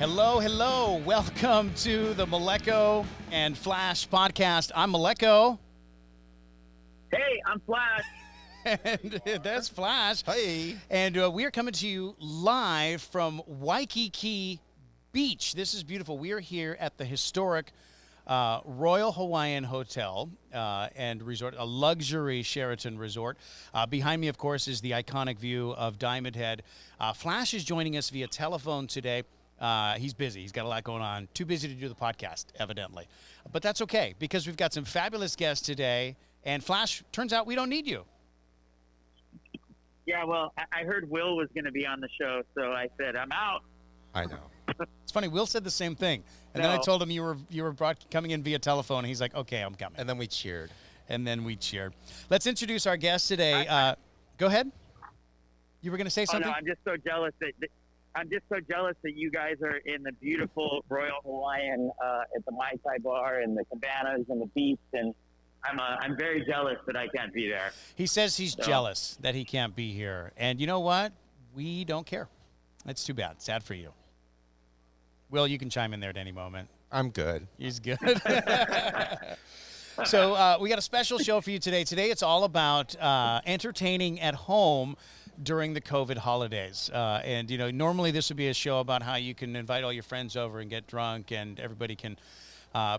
Hello, hello. Welcome to the Maleko and Flash podcast. I'm Maleko. Hey, I'm Flash. And that's Flash. Hey. And we are coming to you live from Waikiki Beach. This is beautiful. We are here at the historic Royal Hawaiian Hotel and Resort, a luxury Sheraton resort. Behind me, of course, is the iconic view of Diamond Head. Flash is joining us via telephone today. He's busy. He's got a lot going on. Too busy to do the podcast, evidently. But that's okay, because we've got some fabulous guests today. And Flash, turns out we don't need you. Yeah, well, I heard Will was going to be on the show, so I said, I'm out. I know. It's funny. Will said the same thing, and then I told him you were coming in via telephone. And he's like, "Okay, I'm coming." And then we cheered. Let's introduce our guest today. Go ahead. You were going to say something? Oh, no, I'm just so jealous that you guys are in the beautiful Royal Hawaiian at the Mai Tai bar and the cabanas and the beach, and I'm very jealous that I can't be there. He says he's jealous that he can't be here, and you know what? We don't care. That's too bad. Sad for you. Will, you can chime in there at any moment. I'm good. He's good. So we got a special show for you today. Today it's all about entertaining at home during the COVID holidays. And, you know, normally this would be a show about how you can invite all your friends over and get drunk and everybody can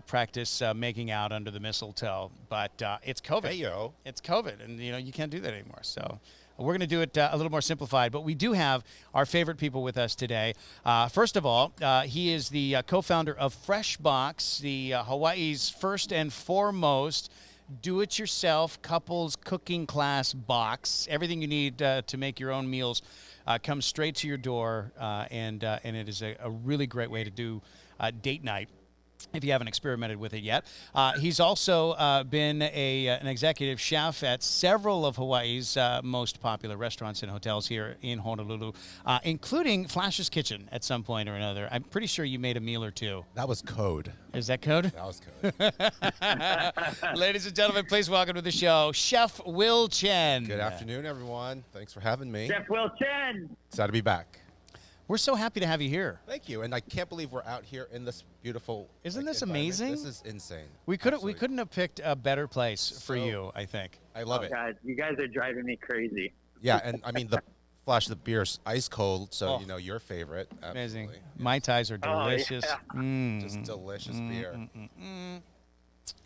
practice making out under the mistletoe. But it's COVID. Hey, yo. It's COVID, and, you know, you can't do that anymore. So we're going to do it a little more simplified, but we do have our favorite people with us today. First of all, he is the co-founder of Freshbox, the Hawaii's first and foremost do-it-yourself couples cooking class box. Everything you need to make your own meals comes straight to your door, and it is a really great way to do date night, if you haven't experimented with it yet. He's also been an executive chef at several of Hawaii's most popular restaurants and hotels here in Honolulu, including Flash's Kitchen at some point or another. I'm pretty sure you made a meal or two. That was code. Is that code? That was code. Ladies and gentlemen, please welcome to the show, Chef Will Chen. Good afternoon, everyone. Thanks for having me. Chef Will Chen. Excited to be back. We're so happy to have you here. Thank you. And I can't believe we're out here in this beautiful Isn't this environment. amazing? This is insane. We couldn't have picked a better place for So- you, I think. I love it. God, you guys are driving me crazy. Yeah, and I mean, the beer's ice cold, so Oh. you know your favorite. Amazing. Absolutely. Mai Tais are Oh, yeah. delicious. Just delicious beer.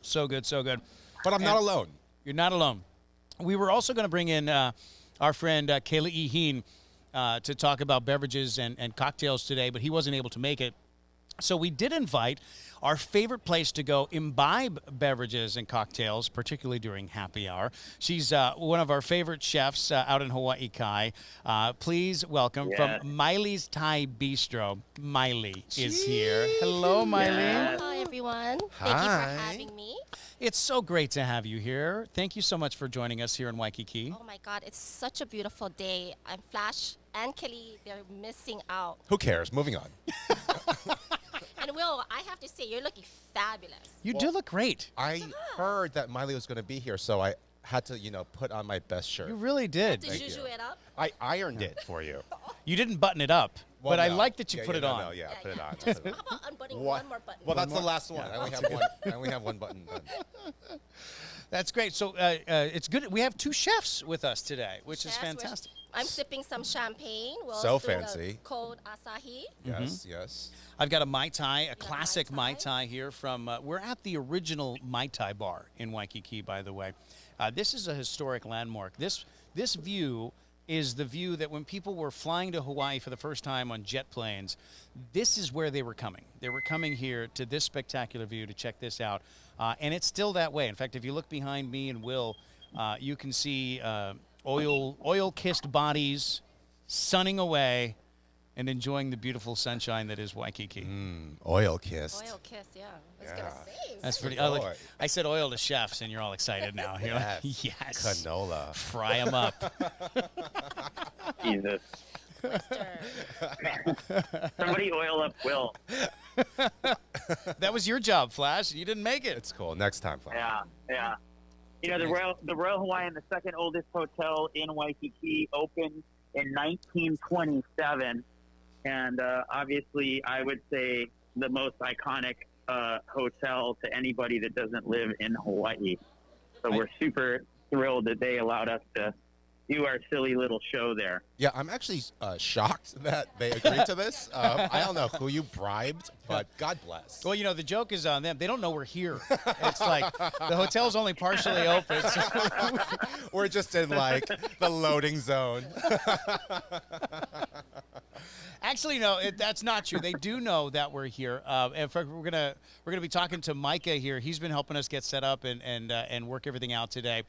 So good, so good. But I'm not alone. You're not alone. We were also going to bring in our friend Kayla Heen to talk about beverages and cocktails today, but he wasn't able to make it. So we did invite our favorite place to go imbibe beverages and cocktails, particularly during happy hour. She's one of our favorite chefs out in Hawaii Kai. Please welcome from Maile's Thai Bistro. Maile is here. Hello, Maile. Yeah. Hi, everyone. Thank you Hi. for having me. It's so great to have you here. Thank you so much for joining us here in Waikiki. Oh my God, it's such a beautiful day. I'm Flash and Kelly, they're missing out. Who cares? Moving on. And Will, I have to say, you're looking fabulous. You do look great. I heard that Miley was going to be here, so I had to, put on my best shirt. You really did. To juju it up. I ironed it for you. You didn't button it up, Well, but I no. like that you Yeah, put yeah, it no, on. no, yeah, put it on. Just, how about unbuttoning one more button? Well, that's the last one. I only have one. I only have one button done. That's great. So it's good. We have two chefs with us today, which is Chefs, fantastic. I'm sipping some champagne. Will's So doing a fancy. cold Asahi. Yes, yes. I've got a Mai Tai, a classic Mai Mai Tai here from, we're at the original Mai Tai bar in Waikiki, by the way. This is a historic landmark. This view is the view that when people were flying to Hawaii for the first time on jet planes, this is where they were coming. They were coming here to this spectacular view to check this out. And it's still that way. In fact, if you look behind me and Will, you can see oil-kissed bodies sunning away and enjoying the beautiful sunshine that is Waikiki. Oil kissed. Oil kiss, yeah. I was going Yeah. to say. That's pretty. Boy. I said oil to chefs, and you're all excited now. You're like, yes. Canola. Fry them up. Jesus. Twister. Somebody oil up Will. That was your job, Flash. You didn't make it. It's cool. Next time, Flash. Yeah, yeah. You know, the Royal Hawaiian, the second oldest hotel in Waikiki, opened in 1927. and obviously, I would say the most iconic hotel to anybody that doesn't live in Hawaii. So we're super thrilled that they allowed us to do our silly little show there. Yeah, I'm actually shocked that they agreed to this. I don't know who you bribed, but God bless. Well, the joke is on them. They don't know we're here. It's like the hotel's only partially open. So We're just in like the loading zone. actually, no, that's not true. They do know that we're here. In fact, we're gonna be talking to Micah here. He's been helping us get set up and work everything out today.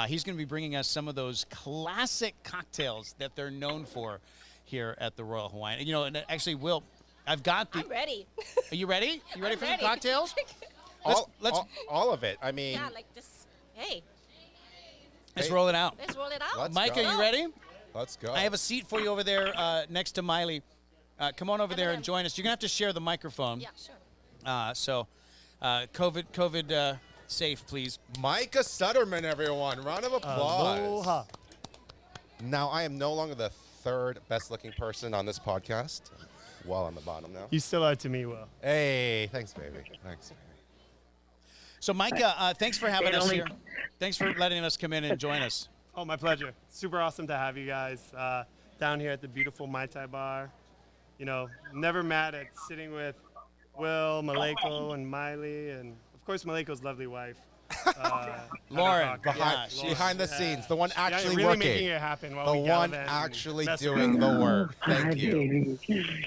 He's going to be bringing us some of those classic cocktails that they're known for here at the Royal Hawaiian. And actually, Will, I've got the. I'm ready. Are you ready? You ready I'm for ready. the cocktails? All of it. I mean, Yeah, like this. Hey, Let's roll it out. let's roll it out. Let's Micah, go. you ready? let's go. I have a seat for you over there next to Maile. Come on over there and join us. You're gonna have to share the microphone. Yeah, sure. So, COVID safe, please. Micah Suderman, everyone. Round of applause. Aloha. Now, I am no longer the third best looking person on this podcast. Well, on the bottom now. You still are to me, Will. Hey, thanks, baby. Thanks, baby. So, Micah, thanks for having It us only- here. Thanks for letting us come in and join us. Oh, my pleasure. Super awesome to have you guys down here at the beautiful Mai Tai bar. Never mad at sitting with Will, Maleko, and Maile, and of course Maleko's lovely wife, Lauren, Lauren. yeah, Behind the scenes, the one actually really making working. it happen while The we one gallivant and actually mess doing around. the work. Thank you. And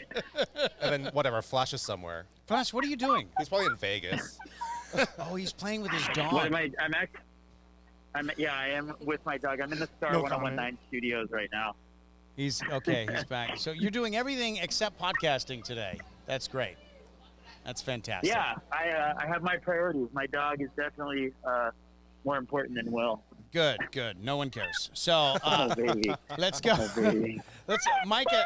then whatever, Flash is somewhere. Flash, what are you doing? He's probably in Vegas. Oh, he's playing with his What dog. am I? I am with my dog. I'm in the Star No 1019 studios right now. He's okay. He's back. So you're doing everything except podcasting today. That's great. That's fantastic. Yeah, I have my priorities. My dog is definitely more important than Will. Good. No one cares. So Oh, baby. let's go. Oh, baby. Micah.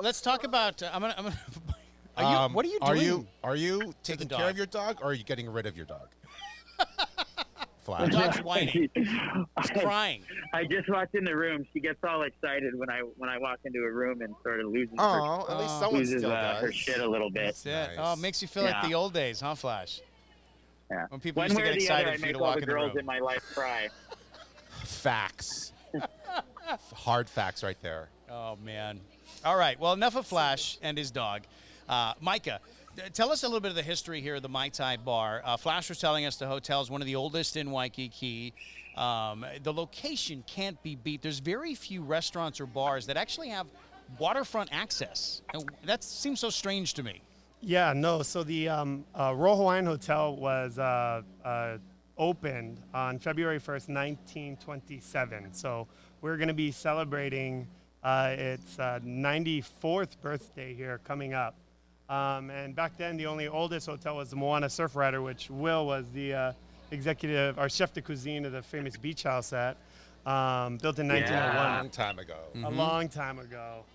Let's talk about. I'm gonna. What are you doing? Are you taking care dog. of your dog, or are you getting rid of your dog? The Flash. dog's whining. He's crying. I just walked in the room. She gets all excited when I walk into a room and sort of loses Oh, at least someone loses still does. her shit a little bit. That's it. Nice. Oh, it makes you feel like Yeah. the old days, huh, Flash? Yeah. When people One used to way get or the excited other, I for you make to all walk the in the girls room. in my life cry. Facts. Hard facts right there. Oh man. All right. Well, enough of Flash and his dog. Micah, tell us a little bit of the history here of the Mai Tai bar. Flash was telling us the hotel is one of the oldest in Waikiki. The location can't be beat. There's very few restaurants or bars that actually have waterfront access. And that seems so strange to me. Yeah, no. So the Royal Hawaiian Hotel was opened on February 1st, 1927. So we're going to be celebrating its 94th birthday here coming up. And back then, the only oldest hotel was the Moana Surf Rider, which Will was the executive or chef de cuisine of the famous beach house at. Built in 1901. Long time ago. A long time ago.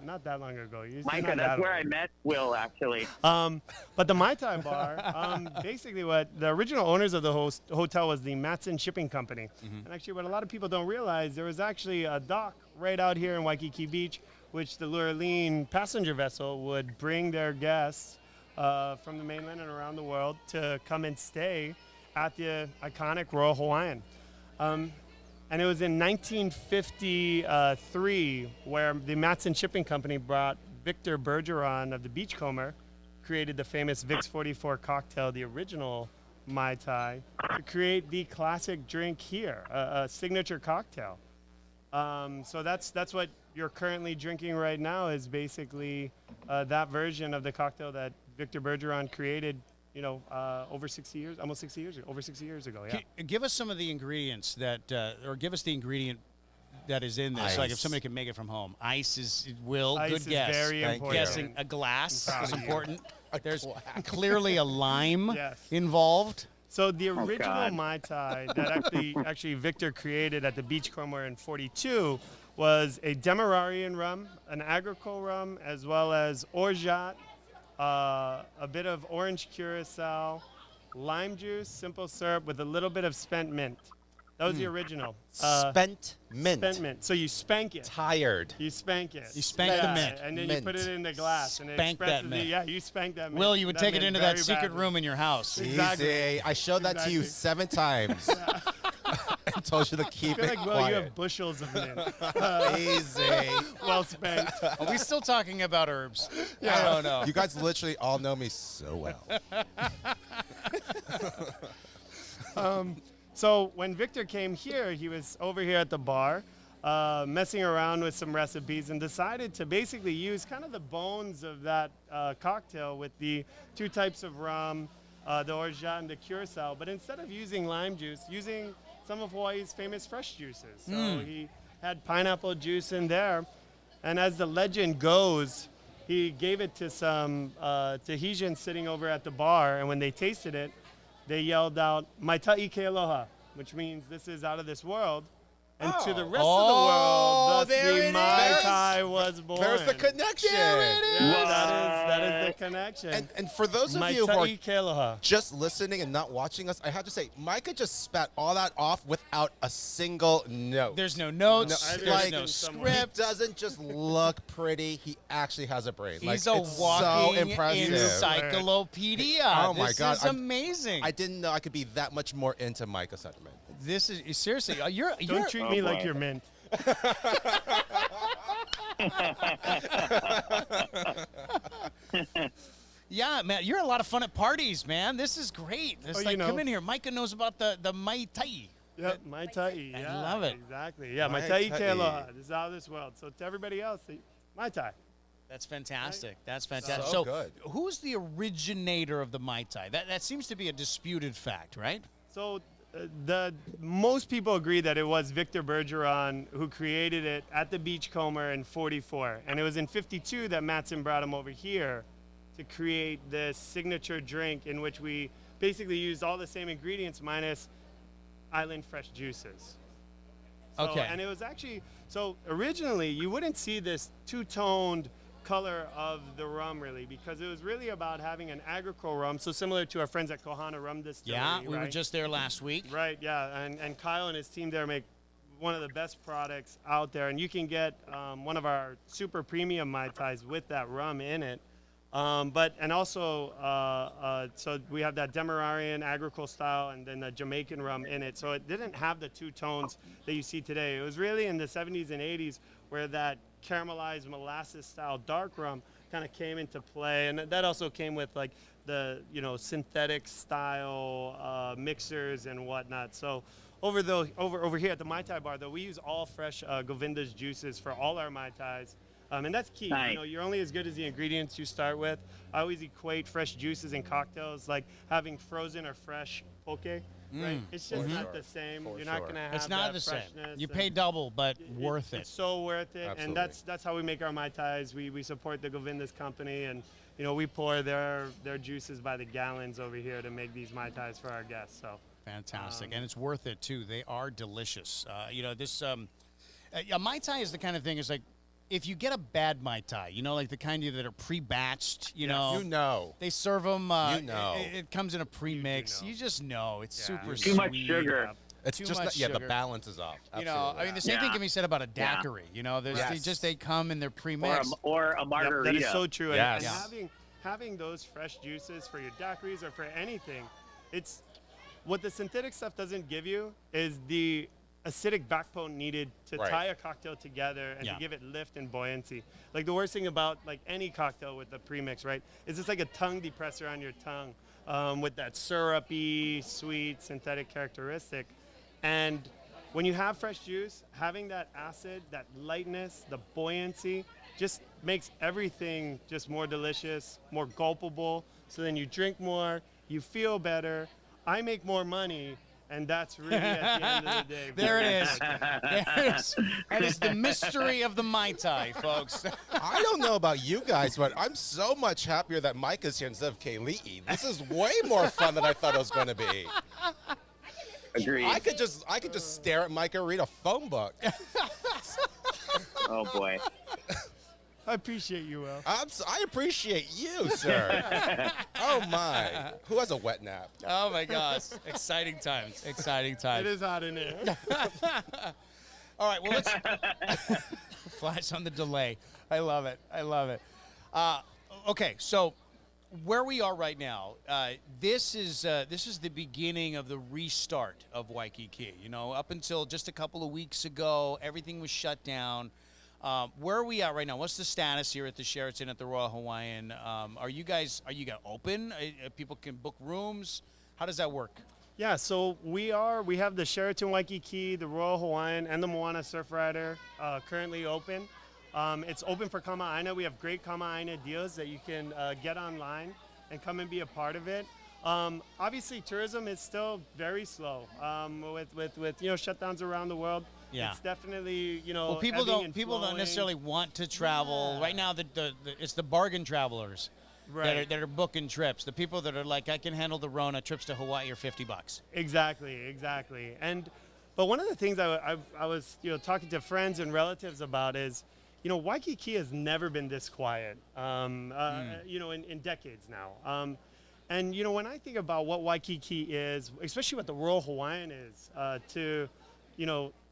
Not that long ago. You're Micah, not that's that where old. I met Will, actually. But the Mai Tai bar, basically what the original owners of the hotel was the Matson Shipping Company. And actually what a lot of people don't realize, there was actually a dock right out here in Waikiki Beach, which the Lurleen passenger vessel would bring their guests from the mainland and around the world to come and stay at the iconic Royal Hawaiian. And it was in 1953 where the Matson Shipping Company brought Victor Bergeron of the Beachcomber, created the famous Vic's 44 cocktail, the original Mai Tai, to create the classic drink here, a signature cocktail. So that's what you're currently drinking right now is basically that version of the cocktail that Victor Bergeron created over 60 years ago. Yeah. Give us some of the ingredients or give us the ingredient that is in this. Like if Ice. somebody can make it from home. Ice is Will. Ice Good is guess. very Thank you. important. Guessing a glass I'm is proud of you. important. There's clearly a lime Yes. involved. So the original God. Mai Tai that actually Victor created at the Beachcomber in 42 was a Demerarian rum, an agricole rum, as well as orgeat, a bit of orange curacao, lime juice, simple syrup with a little bit of spent mint. That was the original. Spent mint. Spent mint. So you spank it. Tired. You spank it. You spank the mint. And then Mint. you put it in the glass. And it Spank that expresses mint. Yeah, you spank that mint. Will, you would that take it mint into that very secret badly. room in your house. Exactly. Easy. I showed that to you Exactly. 7 times. And told you to keep I feel it like, Will, quiet. you have bushels of mint. Easy. Well spanked. Are we still talking about herbs? I don't know. You guys literally all know me so well. So when Victor came here, he was over here at the bar, messing around with some recipes and decided to basically use kind of the bones of that cocktail with the 2 types of rum, the orgeat and the curacao, but instead of using lime juice, using some of Hawaii's famous fresh juices. So he had pineapple juice in there, and as the legend goes, he gave it to some Tahitians sitting over at the bar, and when they tasted it, they yelled out, "Mai Tais ke aloha," which means this is out of this world. And to the rest of the world, thus there the it Mai is. Tai was born. There's the connection. Yeah, that is the connection. And for those of Mai you who are Tai ke aloha. just listening and not watching us, I have to say, Micah just spat all that off without a single note. There's no notes. No, there's like, no he script. doesn't just look pretty. He actually has a brain. He's like, a it's walking so impressive. encyclopedia. Oh my this God, is amazing. I didn't know I could be that much more into Micah Suderman. This is seriously. You're Don't treat me like boy. you're mint. Yeah, man, you're a lot of fun at parties, man. This is great. It's Oh, like, you know. come in here. Micah knows about the Mai Tai. Yep, Mai Tai. I Yeah, love it. Exactly. Yeah, Mai Mai Tai Tai. ke aloha. This is out of this world. So to everybody else, Mai Tai. That's fantastic. That's fantastic. So good. Who's the originator of the Mai Tai? That seems to be a disputed fact, right? So the most people agree that it was Victor Bergeron who created it at the Beachcomber in '44, and it was in '52 that Matson brought him over here to create this signature drink in which we basically used all the same ingredients minus island fresh juices. So, Okay. And it was actually, so originally you wouldn't see this two-toned color of the rum really, because it was really about having an agricole rum, so similar to our friends at Kohana Rum Distillery. Yeah, we were right? just there last week. Right, yeah, and Kyle and his team there make one of the best products out there, and you can get one of our super premium Mai Tais with that rum in it. And also, so we have that Demerarian agricole style and then the Jamaican rum in it. So it didn't have the 2 tones that you see today. It was really in the 70s and 80s where that caramelized molasses style dark rum kind of came into play. And that also came with like the, synthetic style mixers and whatnot. So over here at the Mai Tai bar, though, we use all fresh Govinda's juices for all our Mai Tais. And that's key. Nice. You're only as good as the ingredients you start with. I always equate fresh juices and cocktails like having frozen or fresh poke. Right? It's just not the same. For You're not sure. gonna have It's not that the same. freshness You and pay double, but worth it. It's so worth it, Absolutely. and that's how we make our Mai Tais. We support the Govinda's company, and we pour their juices by the gallons over here to make these Mai Tais for our guests. So. Fantastic, and it's worth it too. They are delicious. This a Mai Tai is the kind of thing. Is like if you get a bad Mai Tai, like the kind that are pre-batched. You know. they serve them. It comes in a pre-mix. know. You just know it's super Too sweet. much sugar. It's Too just much the sugar. balance is off. The same thing Yeah. can be said about a daiquiri. Yes. They come in their Or pre-mix. or a Yep, margarita. that is so true. Yes. And having those fresh juices for your daiquiris or for anything, it's what the synthetic stuff doesn't give you is the acidic backbone needed to Right. tie a cocktail together and Yeah. to give it lift and buoyancy. Like the worst thing about like any cocktail with the premix, right, is it's like a tongue depressor on your tongue with that syrupy, sweet, synthetic characteristic. And when you have fresh juice, having that acid, that lightness, the buoyancy, just makes everything just more delicious, more gulpable. So then you drink more, you feel better, I make more money, and that's really at the end of the day. There it is. There it is. That is the mystery of the Mai Tai, folks. I don't know about you guys, but I'm so much happier that Micah's here instead of Kaylee. This is way more fun than I thought it was going to be. Agreed. I could just stare at Micah, read a phone book. Oh boy. I appreciate you, Will. I appreciate you, sir. Oh my! Who has a wet nap? Oh my gosh! Exciting times. Exciting times. It is hot in here. All right. Well, let's flash on the delay. I love it. I love it. Okay, so where we are right now, this is the beginning of the restart of Waikiki. You know, up until just a couple of weeks ago, everything was shut down. Where are we at right now? What's the status here at the Sheraton at the Royal Hawaiian? Are you guys open? People can book rooms. How does that work? Yeah, so we have the Sheraton Waikiki, the Royal Hawaiian, and the Moana Surf Rider currently open. It's open for Kama'aina. We have great Kama'aina deals that you can get online and come and be a part of it. Obviously, tourism is still very slow with shutdowns around the world. Yeah. It's definitely Well, people don't necessarily want to travel right now. It's the bargain travelers that are booking trips. The people that are like, I can handle the Rona. Trips to Hawaii are $50. Exactly. But one of the things I was talking to friends and relatives about is, Waikiki has never been this quiet. In decades now. And when I think about what Waikiki is, especially what the Royal Hawaiian is to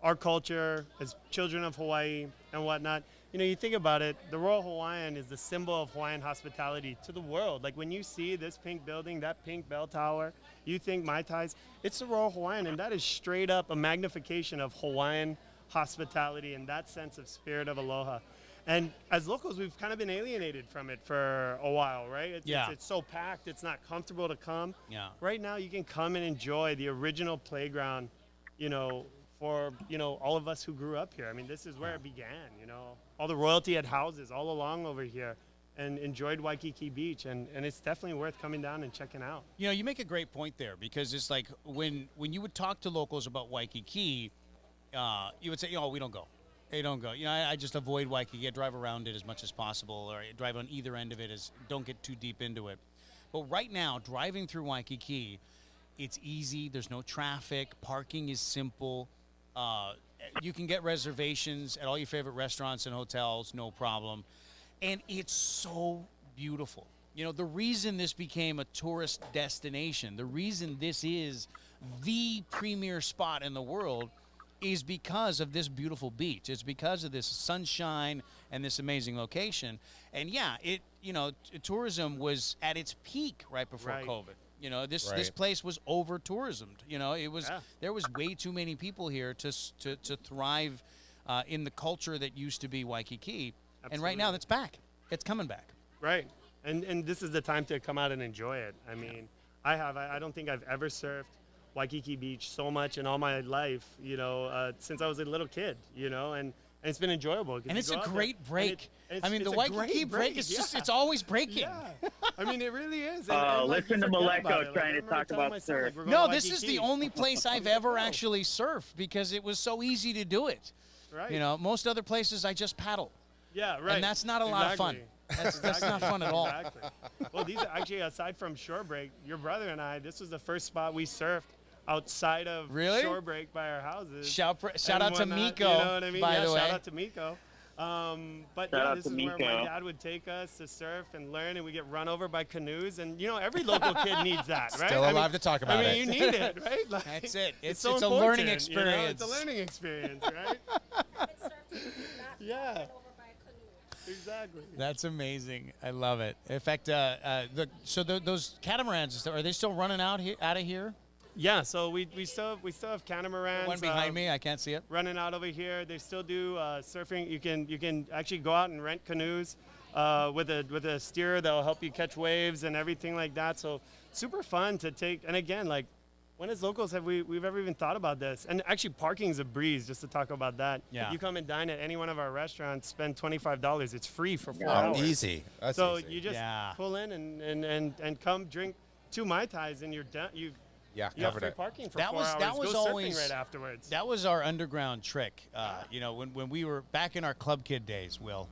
our culture as children of Hawaii and whatnot, you think about it, the Royal Hawaiian is the symbol of Hawaiian hospitality to the world. Like when you see this pink building, that pink bell tower, you think Mai Tais, it's the Royal Hawaiian, and that is straight up a magnification of Hawaiian hospitality and that sense of spirit of aloha. And as locals, we've kind of been alienated from it for a while, right? It's so packed, it's not comfortable to come. Yeah. Right now, you can come and enjoy the original playground, for all of us who grew up here. I mean, this is where it began. All the royalty had houses all along over here, and enjoyed Waikiki Beach, and it's definitely worth coming down and checking out. You make a great point there, because it's like when you would talk to locals about Waikiki, you would say, we don't go. They don't go. I just avoid Waikiki. I drive around it as much as possible, or I drive on either end of it. Don't get too deep into it. But right now, driving through Waikiki, it's easy. There's no traffic. Parking is simple. You can get reservations at all your favorite restaurants and hotels, no problem. And it's so beautiful. The reason this became a tourist destination, the reason this is the premier spot in the world, is because of this beautiful beach. It's because of this sunshine and this amazing location. And tourism was at its peak right before COVID. This place was over tourismed. There was way too many people here to thrive in the culture that used to be Waikiki. Absolutely. And right now that's back. It's coming back. Right. And this is the time to come out and enjoy it. I mean, I don't think I've ever surfed Waikiki Beach so much in all my life, since I was a little kid, and it's been enjoyable. And it's a great break. The Waikiki break is it's always breaking. Yeah. I mean, it really is. Listen to Maleko trying to talk about surf. No, this is the only place I've ever actually surfed, because it was so easy to do it. Right. Most other places I just paddle. Yeah, right. And that's not a lot of fun. That's not fun at all. Exactly. Well, these are actually, aside from shore break, your brother and I, this was the first spot we surfed outside of shore break by our houses. Shout out to Miko, you know what I mean? by the way. Shout out to Miko. But this is where my dad would take us to surf and learn, and we get run over by canoes. And every local kid needs that, right? Still alive to talk about it. You need it, right? Like, that's it. It's so a learning experience. It's a learning experience, right? Yeah. Exactly. That's amazing. I love it. In fact, those catamarans, are they still running out of here? Yeah, so we still have catamarans. The one behind me, I can't see it. Running out over here. They still do surfing. You can actually go out and rent canoes with a steerer that'll help you catch waves and everything like that. So super fun to take. And again, like, when as locals have we've ever even thought about this? And actually, parking's a breeze. Just to talk about that. Yeah. You come and dine at any one of our restaurants, spend $25. It's free for 4 hours. Easy. That's so easy. you just pull in and come drink 2 Mai Tais, and you're done. You have free parking for 4 hours. That was Go always surfing right afterwards. That was our underground trick. When we were back in our club kid days, Will.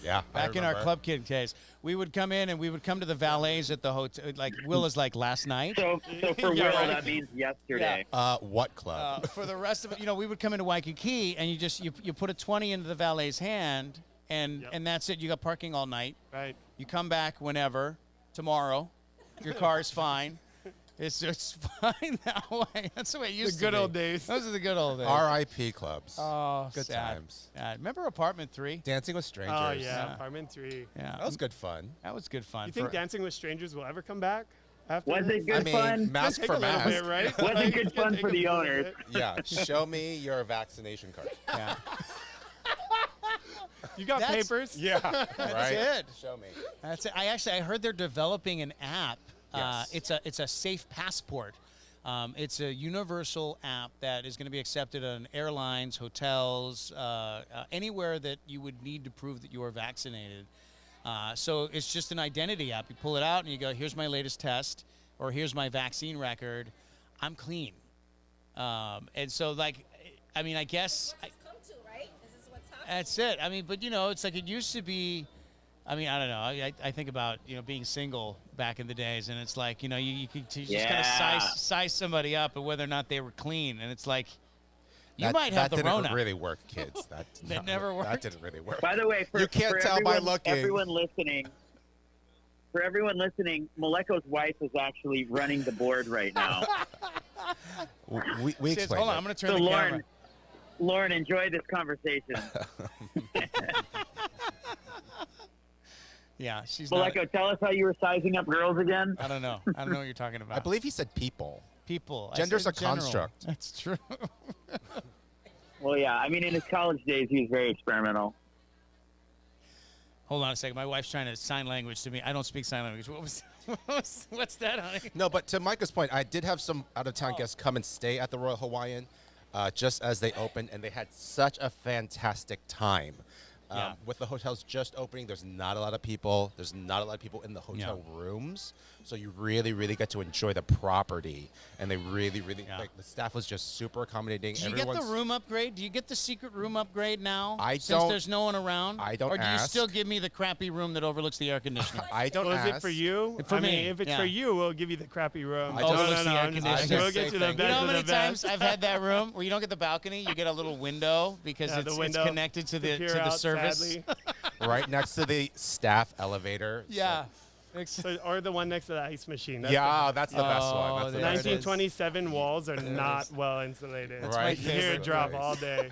Yeah. Back in our club kid days, we would come in and we would come to the valets at the hotel. Like Will is like last night. So for Will, that means yesterday. What club? For the rest of it, we would come into Waikiki and you put a 20 into the valet's hand, and Yep. and that's it. You got parking all night. Right. You come back whenever, tomorrow. Your car is fine. It's fine that way. That's the way it used to be. The good old days. Those are the good old days. R.I.P. clubs. Oh, Good sad. times. Sad. Remember Apartment 3? Dancing with strangers. Oh, Yeah. yeah. Apartment 3. Yeah. That was good fun. That was good fun. You think for- Dancing with Strangers will ever come back? After Was this? it good I mean, fun? mask Take for a little mask. bit, right? Wasn't Like, good it's gonna fun take for a the little owners. bit. Yeah, show me your vaccination card. Yeah. You got That's- papers? Yeah, That's right. it. Show me. That's it. I heard they're developing an app. Yes. It's a safe passport. It's a universal app that is going to be accepted on airlines, hotels, anywhere that you would need to prove that you are vaccinated. So it's just an identity app. You pull it out and you go, here's my latest test, or here's my vaccine record. I'm clean. And so, like, I mean, I guess Come to, right? This is what's happening. that's it. I mean, but, you know, it's like it used to be. I mean, I don't know. I think about, you know, being single back in the days, and it's like, you know, you just kind of Yeah. size somebody up and whether or not they were clean, and it's like, you That- might have the that didn't Rona. really work, kids. That, That never That worked? didn't really work. By the way, You can't tell by everyone, looking. everyone listening, Maleko's wife is actually running the board right now. We Says, explained hold on, it. I'm going to turn So the camera. Lauren, enjoy this conversation. Yeah, she's not. Maleko, tell us how you were sizing up girls again. I don't know. I don't know what you're talking about. I believe he said people. people. I Gender's said a general. construct. That's true. Well, yeah. I mean, in his college days, he was very experimental. Hold on a second. My wife's trying to sign language to me. I don't speak sign language. What's that, honey? No, but to Micah's point, I did have some out-of-town guests come and stay at the Royal Hawaiian just as they opened, and they had such a fantastic time. Yeah. With the hotels just opening, there's not a lot of people. There's not a lot of people in the hotel rooms. So you really, really get to enjoy the property. And they really, really, Yeah. like, the staff was just super accommodating. Do you get the room upgrade? Do you get the secret room upgrade now? I since don't- there's no one around? I don't Or do you ask. still give me the crappy room that overlooks the air conditioner? I don't Was ask. it for you? For I mean, me, if it's yeah. for you, we'll give you the crappy room. I No, just- no, Overlooks the no, air I'm just- conditioner. We'll get you the You best You know how of many the best. times I've had that room where you don't get the balcony, you get a little window because Yeah, it's window connected to the peer to the out, service. sadly. Right next to the staff elevator. Yeah. So, or the one next to the ice machine. That's Yeah, that's the best Oh, one. That's the there it best is. one. 1927 walls are not well insulated. That's my You hear favorite it drop place. all day.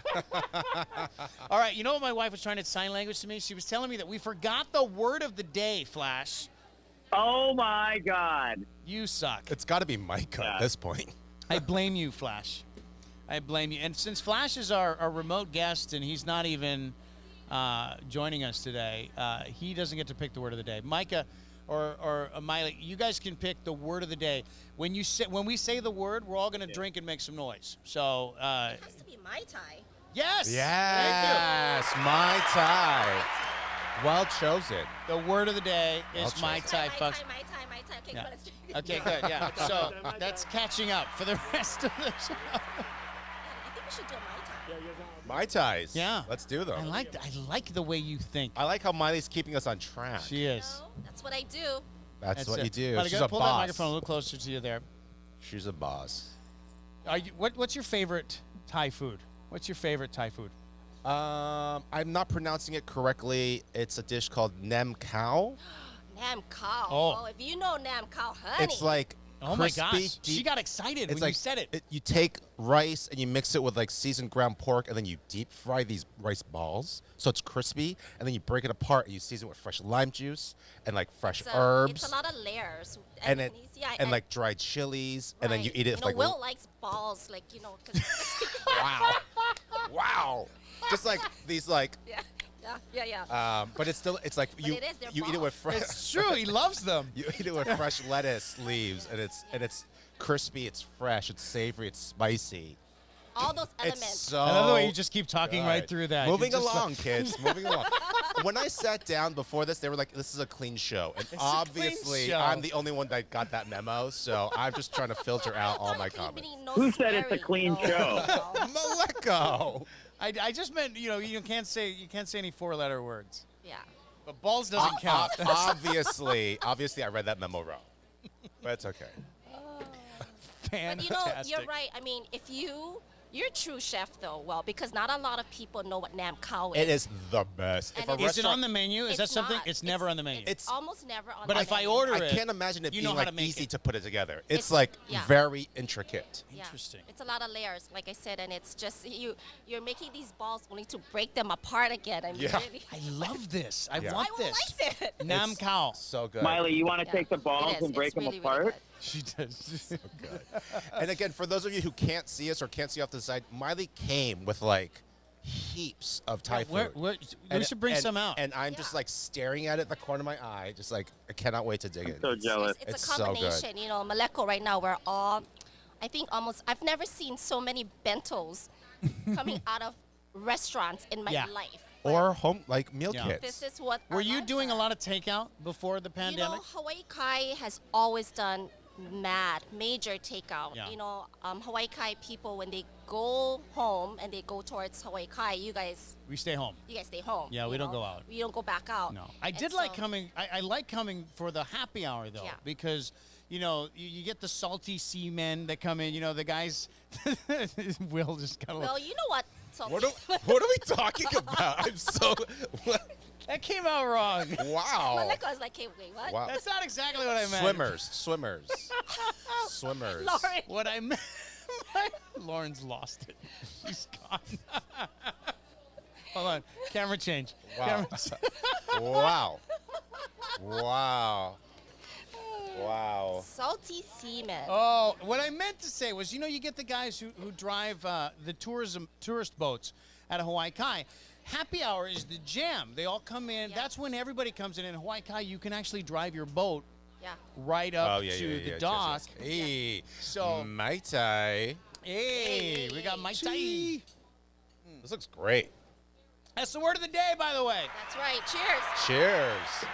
All right, you know what my wife was trying to sign language to me? She was telling me that we forgot the word of the day, Flash. Oh my God! You suck. It's got to be Micah Yeah. at this point. I blame you, Flash. I blame you. And since Flash is our remote guest and he's not even joining us today, he doesn't get to pick the word of the day. Micah or Maile, you guys can pick the word of the day. When we say the word, we're all going to drink and make some noise. So, It has to be Mai Tai. yes. Yes, Mai Tai. Well chosen. Thank you. The word of the day is Well Mai chosen. Tai, Mai folks. Tai, Mai Tai, Mai Tai. Okay, Yeah. come on, let's drink. Okay, good. Yeah. So that's catching up for the rest of the show. I think we should do a Mai Tai. Mai Tais. Yeah. Let's do them. I like the way you think. I like how Miley's keeping us on track. She is. No, that's what I do. That's what it. you do. But I She's gotta a pull that boss. microphone a little closer to you there. She's a boss. What's your favorite Thai food? What's your favorite Thai food? I'm not pronouncing it correctly. It's a dish called nem khao. Nam Khao. Oh. Oh, if you know Nam Khao, honey. It's like Oh my crispy, gosh. deep- She got excited It's when like you said it. You take rice and you mix it with like seasoned ground pork, and then you deep fry these rice balls so it's crispy, and then you break it apart and you season it with fresh lime juice and like fresh It's herbs It's a lot of layers. and it yeah, and like dried chilies, and then you right. eat it with like Will likes balls, like, 'cause wow, wow, just like these like. yeah. But it's like But you it is, they're you eat it with fresh. It's true. He loves them. You eat it with fresh lettuce leaves, and it's crispy, it's fresh, it's savory, it's spicy. All those It's elements. so. I love the way you just keep talking right good. through that. Moving You're just along, kids. Moving along. When I sat down before this, they were like, "This is a clean show," and It's a clean obviously, show. I'm the only one that got that memo. So I'm just trying to filter out all my comments. Who said it's a clean show? Maleko. I just meant you can't say any 4-letter words. Yeah. But balls doesn't count. Obviously, I read that memo wrong, but it's okay. But Fantastic. you're right. I mean, if you You're a true chef, though, well, because not a lot of people know what nam khao is. It is the best. And If a it Is it restaurant- on the menu? Is It's that something? not. It's never on the menu. It's almost never on But the if I menu. order I it, can't imagine it you being know how to like make easy it. to put it together. It's It's- like yeah. very intricate. Yeah. Interesting. It's a lot of layers, like I said, and it's just you're making these balls only to break them apart again. I mean, Yeah. really. I love this. I Yeah. want I will this. like it. Nam khao. So good. Miley, you want to Yeah. take the It balls is. and break It's them really, apart? really good. She does. Good. And again, for those of you who can't see us or can't see off to the side, Miley came with like heaps of Thai food. We should bring some out. And I'm just Yeah. like staring at it in the corner of my eye, just like I cannot wait to dig in. So jealous. It's It's a so good. combination. You know, Maleko right now, we're all, I think almost, I've never seen so many bentos coming out of restaurants in my Yeah. life. Or home like meal Yeah. kits. This is what Were our you lives doing a are. lot of takeout before the pandemic? You know, Hawaii Kai has always done major takeout. Yeah. You know, Hawaii Kai people, when they go home and they go towards Hawaii Kai, you guys We stay home. stay home. Yeah, you we don't know? go out. We don't go back out. No, I And did like so- coming. I like coming for the happy hour though, Yeah. because you know you get the salty seamen that come in. You know the guys. Will just got a little. Well, you know what? So What are we talking about? I'm so That came out wrong. wow. Maleko is like, hey, wait, what? Wow. That's not exactly what I meant. Swimmers. Lauren. What I meant. Lauren's lost it. She's gone. Hold on. Camera change. Wow. Camera change. Wow. Wow. Wow. Salty seaman. Oh, what I meant to say was, you know, you get the guys who drive the tourist boats at a Hawaii Kai. Happy hour is the jam. They all come in. Yeah. That's when everybody comes in. In Hawaii Kai, you can actually drive your boat Yeah. right up to the yes, dock. yes. Hey. So- Mai Tai. Hey, we got Mai Tais. This looks great. That's the word of the day, by the way. That's right. Cheers. Cheers.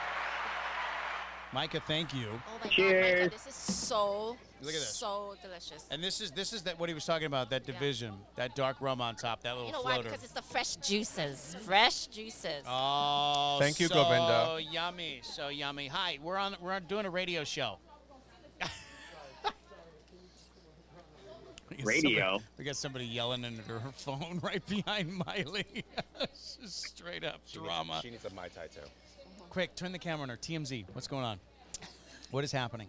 Micah, thank you. Oh my Cheers. God, Micah, this is so, Look at this. so delicious. And this is that what he was talking about, that Yeah. division, that dark rum on top, that little You know why? floater. Because it's the fresh juices. Fresh juices. Oh, Thank you, so Govinda. yummy, so yummy. Hi, we're doing a radio show. We got Radio? somebody- we got somebody yelling into her phone right behind Miley. Just straight up drama. She needs a Mai Tai too. Quick, turn the camera on her. TMZ, what's going on? What is happening?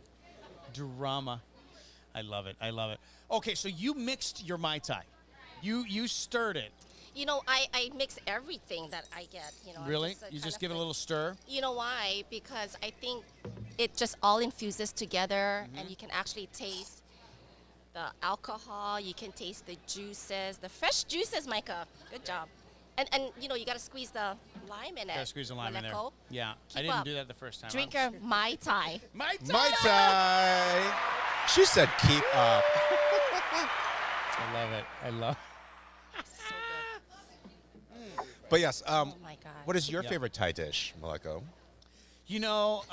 Drama. I love it. I love it. Okay, so you mixed your Mai Tai. You stirred it. You know, I mix everything that I get. You know, I Really? just, You kind just of give it a like- little stir? You know why? Because I think it just all infuses together, Mm-hmm. and you can actually taste the alcohol. You can taste the juices, the fresh juices, Micah. Good job. And you know, you got to squeeze the lime in it. Gotta squeeze the lime in there. Maleko. Yeah, I Keep didn't up. do that the first time. Drink your Mai Tai. Mai Tai! Mai Tai. She said keep up. I love it. I love So good. But yes, Oh my God. what is your Yeah. favorite Thai dish, Maleko? You know,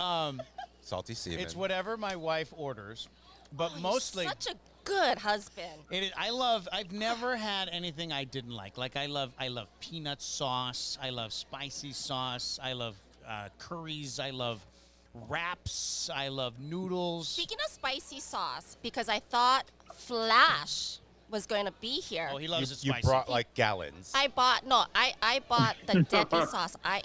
Salty seaman. it's whatever my wife orders, but Oh, you're mostly such a good husband. it is, I've never had anything I didn't like. Like I love peanut sauce. I love spicy sauce. I love curries. I love wraps. I love noodles. Speaking of spicy sauce, because I thought Flash was going to be here. Oh, he loves it you spicy. brought like gallons. I bought the deadly sauce. I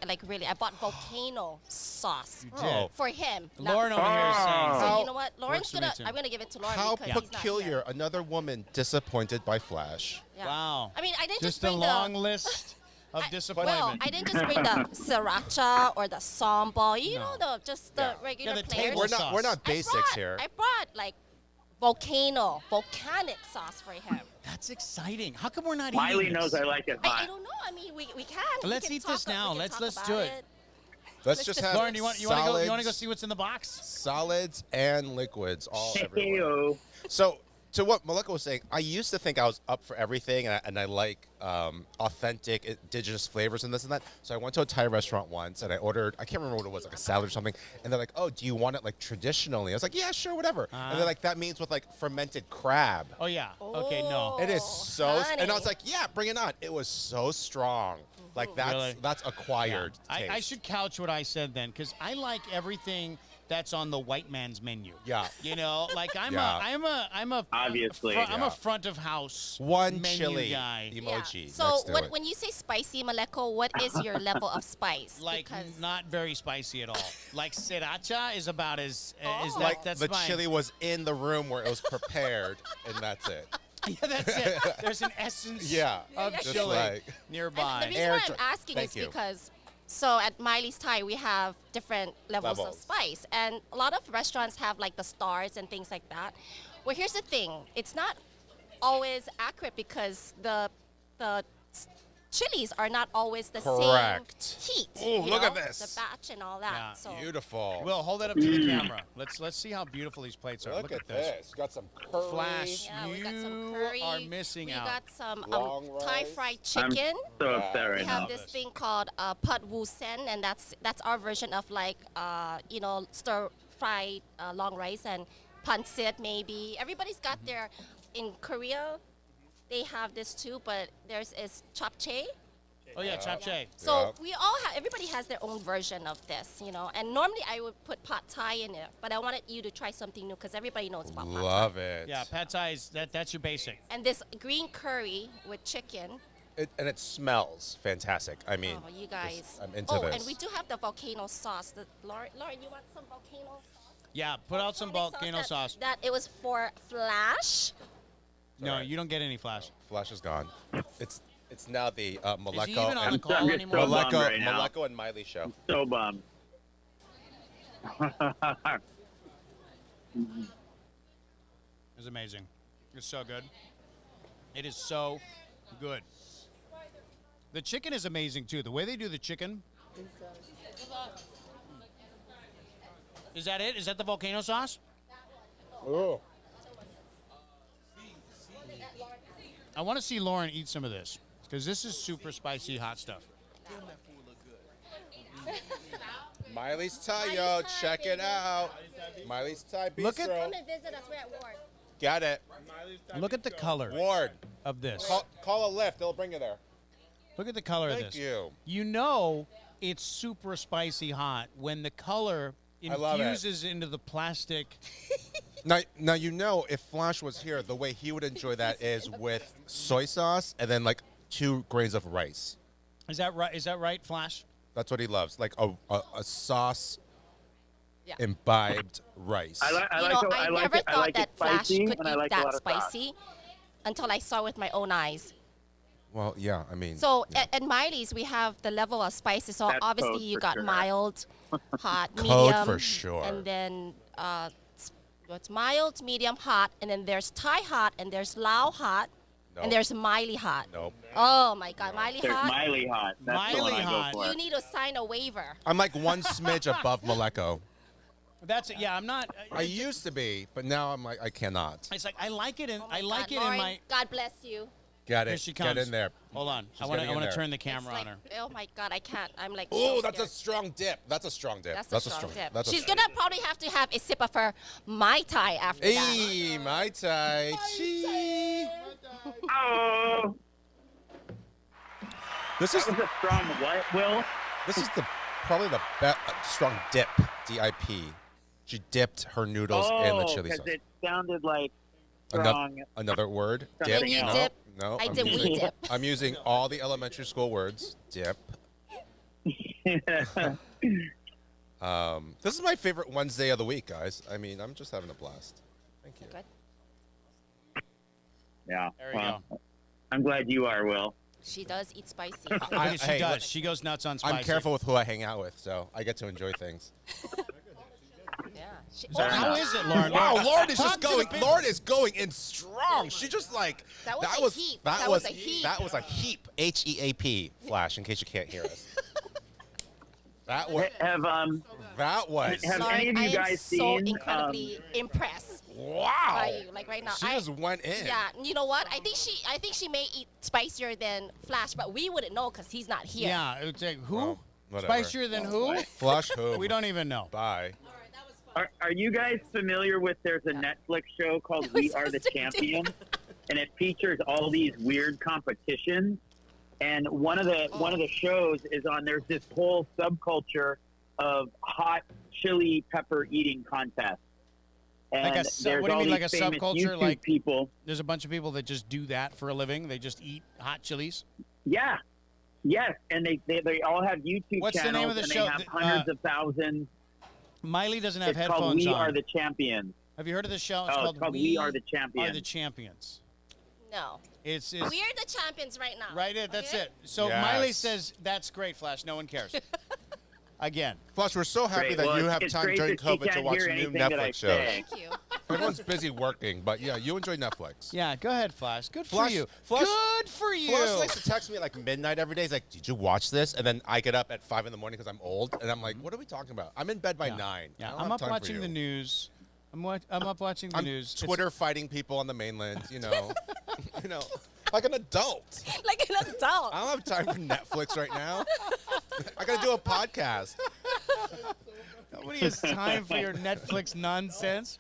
bought volcano sauce You did. Oh. for him. Now- Lauren over here is saying. So How- you know what? Lauren's for me gonna. too. I'm gonna give it to Lauren How because he's not peculiar. here. Another woman disappointed by Flash. Yeah. Wow. I mean, I didn't Just just a bring long the. list of Well, disappointment. I didn't just bring the sriracha or the sambal. You know, No. just Yeah. the regular Yeah, the players. table We're sauce. not basics here. I brought like volcanic sauce for him. That's exciting. How come we're not Miley eating knows this? I like it I hot. don't know. I mean, we can. Let's we eat can this talk, now. we can Let's talk do about it. Let's Let's just just- have Lauren, you want to go? You want to go solids- see what's in the box? Solids and liquids all everywhere. Heyo. So, to what Maleko was saying, I used to think I was up for everything, and I like authentic indigenous flavors and this and that. So I went to a Thai restaurant once, and I ordered, I can't remember what it was, like a salad or something. And they're like, oh, do you want it like traditionally? I was like, yeah, sure, whatever. And they're like, that means with like fermented crab. Oh yeah. Okay, no. It is Oh, so, and I honey. was like, yeah, bring it on. It was so strong. Like that's Really? that's acquired I taste. should couch what I said then, because I like everything that's on the white man's menu. Yeah. You know, like I'm a Obviously, I'm a yeah. front of house One menu chili guy. emoji. So next to it. when you say spicy, Maleko, what is your level of spice? Like Because not very spicy at all. Like sriracha is about as is Oh. that, like that's the fine. chili was in the room where it was prepared, and that's it. Yeah, that's it. There's an essence Yeah, of just chili like- nearby. the reason Air why dry- I'm asking Thank is you. because, so at Maile's Thai, we have different levels of Levels. spice. And a lot of restaurants have like the stars and things like that. Well, here's the thing. It's not always accurate because the chilies are not always the Correct. same heat. Ooh, you look at know, this. The batch and all that. Yeah, So Beautiful. Will, hold that up to the camera. Let's see how beautiful these plates are. Look at at this. Got some curry. Flash. yeah, we got some You curry. are missing we out. got some Long Thai rice. fried I'm chicken. so upset right We now. have this thing called Pad Wu Sen, and that's our version of like stir fried long rice and pancit maybe. Everybody's got their in Korea. They have this too, but theirs is japchae. Oh yeah, japchae. So we all have. Everybody has their own version of this, you know. And normally I would put pad thai in it, but I wanted you to try something new because everybody knows about pad thai. Love it. Yeah, pad thai is that's your basic. And this green curry with chicken. And it smells fantastic. I mean, Oh, you guys. I'm into oh, this. and we do have the volcano sauce. Lauren, you want some volcano sauce? Yeah, put out some volcano sauce. That it was for Flash. No, Alright. you don't get any flash. Flash is gone. It's now the Maleko Is he even on the and call I'm just anymore? so bummed Maleko, right now. Maleko and Miley show. So bummed. It's amazing. It's so good. It is so good. The chicken is amazing too. The way they do the chicken. Is that it? Is that the volcano sauce? Oh. I want to see Lauren eat some of this because this is super spicy hot stuff. Miley's Thai, yo. Check it out. Miley's Thai Bistro. Look at- Come and visit us. We're at Ward. Got it. Look at the color Ward. of this. Call a lift. They'll bring you there. Look at the color of Thank this. you. You know it's super spicy hot when the color I love it. infuses into the plastic. Now you know if Flash was here, the way he would enjoy that is with soy sauce and then like 2 grains of rice. Is that right? Is that right, Flash? That's what he loves, like a sauce Yeah. imbibed rice. I You like know, it. I I like never it. I thought like that it Flash spicy, could and I eat like a that lot of sauce. spicy until I saw with my own eyes. Well, yeah, I mean. So yeah. at Miley's, we have the level of spices. So That's obviously code you for got sure. mild, hot, Code medium, for sure. and then what's mild, medium, hot, and then there's Thai hot, and there's Lao hot, Nope. and there's Miley hot. Nope. Oh my God, Miley There's hot. Miley hot. That's the one Miley I hot. go for. You need to sign a waiver. I'm like one smidge above Maleko. That's it. Yeah, I'm not. I used to be, but now I'm like I cannot. It's like I like it in. Oh my I like God, it Lauren, in my. God bless you. Get Here it. she comes. Get in there. Hold on. She's I want getting in to there. turn the It's camera like, on her. oh my God, I can't. I'm like. Oh, so that's a scared. strong dip. That's a strong dip. That's a strong dip. That's a She's strong gonna probably have to have a sip of her Mai Tai after that. Hey, Mai Tai. Chee. Oh, This is that was a strong what, Will? this is probably the strong dip. DIP. She dipped her noodles in the chili because sauce. it sounded like Another, strong. another word. Something Dip. you else. No, dip. no. I I'm did we using, dip. I'm using all the elementary school words. Dip. This is my favorite Wednesday of the week, guys. I mean, I'm just having a blast. Thank you. Good. Yeah. There we well, go. I'm glad you are, Will. She does eat spicy. Look at she hey, does. look, She goes nuts on spicy. I'm careful with who I hang out with, so I get to enjoy things. Yeah. She, So how is it, Lauren? Wow, Lauren is Talk just to the going. people. Lauren is going in strong. She just like That was a heap. That That was was a heap. That was a heap. HEAP. Flash. In case you can't hear us. That was. Have That was. Have Lauren, any of you I am guys so seen, incredibly impressed Wow. by you. Like right now. She just went in. Yeah, you know what? I think she may eat spicier than Flash, but we wouldn't know because he's not here. Yeah, it's like who? Well, whatever. Spicier than who? Flush who? We don't even know. Bye. Are you guys familiar with? There's a Netflix show called We Are the Champions, and it features all these weird competitions. And one of the shows is on. There's this whole subculture of hot chili pepper eating contests. And Like there's what do you all mean, like a these famous subculture? YouTube Like people. there's a bunch of people that just do that for a living. They just eat hot chilies. Yeah. Yes. And they all have YouTube What's the channels name of the and show? they have hundreds of thousands. Miley doesn't have It's called headphones We on. Are the Champions. Have you heard of this show? It's called We Are the Champions. Are the Champions. No. It's We are the champions right now. right. That's okay? it. So Yes. Miley says that's great, Flash. No one cares. Again, Flash, we're so happy Great. that Well, you have it's time great during that she COVID to can't watch hear new anything that I Netflix shows. say. Thank you. Everyone's busy working, but yeah, you enjoy Netflix. yeah. Go ahead, Flash. Good for Flash- you. Flash- Good for you. Flash likes to text me at like midnight every day. He's like, "Did you watch this?" And then I get up at 5 in the morning because I'm old, and I'm like, "What are we talking about?" I'm in bed by 9. I Yeah, don't I'm have up time for watching you. the news. I'm up watching the I'm news. It's- Twitter fighting people on the mainland. You know, like an adult. Like an adult. I don't have time for Netflix right now. I got to do a podcast. Nobody has time for your Netflix nonsense.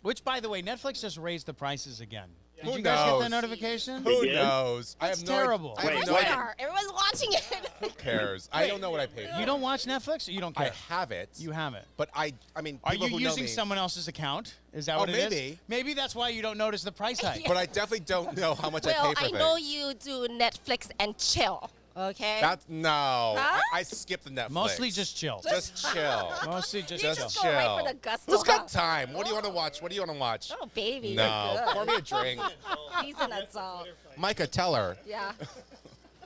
Which, by the way, Netflix just raised the prices again. Did Who you guys get knows? that notification? Who did? knows? I That's have no terrible. I have Wait, no what? idea. Star. Everyone's watching it. Who cares? I don't know what I paid for. You don't watch Netflix, or you don't I care? have it. You have it. But I mean, Are people you who know using me- someone else's account? Is that Oh, what it is? maybe. Maybe that's why you don't notice the price hike. But I definitely don't know how much Well, I pay I for know things. you do Netflix and chill. Okay. That's no. Huh? I skip the Netflix. Mostly just chill. Just chill. Mostly just you chill. just go right for chill. the gusto. Who's huh? got time? What do you want to watch? What do you want to watch? Oh, baby. No. You're Pour good. me a drink. He's an adult. Micah, tell her. Yeah.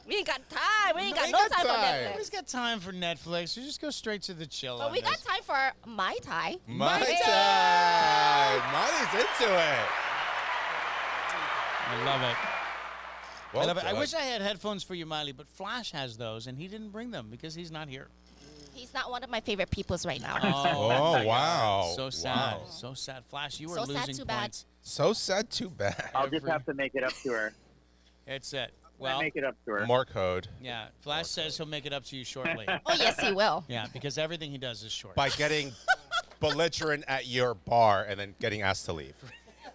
We ain't got time. We ain't got We no got time for time. Netflix. Nobody's got time for Netflix. You just go straight to the chill. But on we got this. time for Mai Tai. Mai Hey. Tai. Miley's into it. I love it. Well I love it. I done. wish I had headphones for you, Miley, but Flash has those, and he didn't bring them because he's not here. He's not one of my favorite peoples right now. Oh, wow. So sad. Wow. So sad. Flash, you are So sad, losing too bad. points. So sad, too bad. I'll just have to make it up to her. It's it. I'll Well, make it up to her. More code. yeah. Flash says he'll make it up to you shortly. Oh, yes, he will. Yeah, because everything he does is short. By getting belligerent at your bar and then getting asked to leave.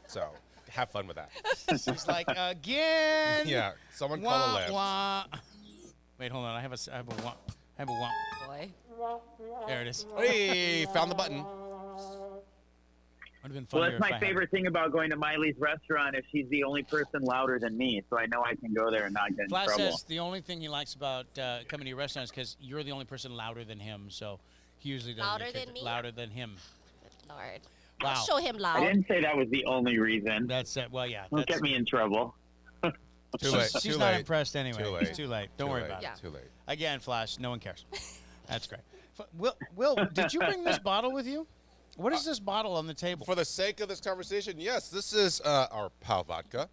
So have fun with that. It's like, again. Yeah. Someone call a Wah, lift. wah. Wait, hold on. I have a wah. I have a wah. Boy. There it is. Hey, found the button. Would have been Well, funnier that's if my I had favorite thing about going to Miley's restaurant is she's the only person louder than me, so I know I can go there and not get in Flash trouble. says the only thing he likes about coming to your restaurant is because you're the only person louder than him, so he usually doesn't Louder get than kicked- me? Louder than him. Lord. Wow. I'll show him I loud. didn't say that was the only reason. That's it. Well, yeah. Don't That's, get me in trouble. Too late. she's Too not late. impressed anyway. Too late. It's too late. Don't Too worry late. about Yeah. it. Too late. Again, Flash, no one cares. That's great. Will, did you bring this bottle with you? What is this bottle on the table? For the sake of this conversation, yes, this is our Pau vodka,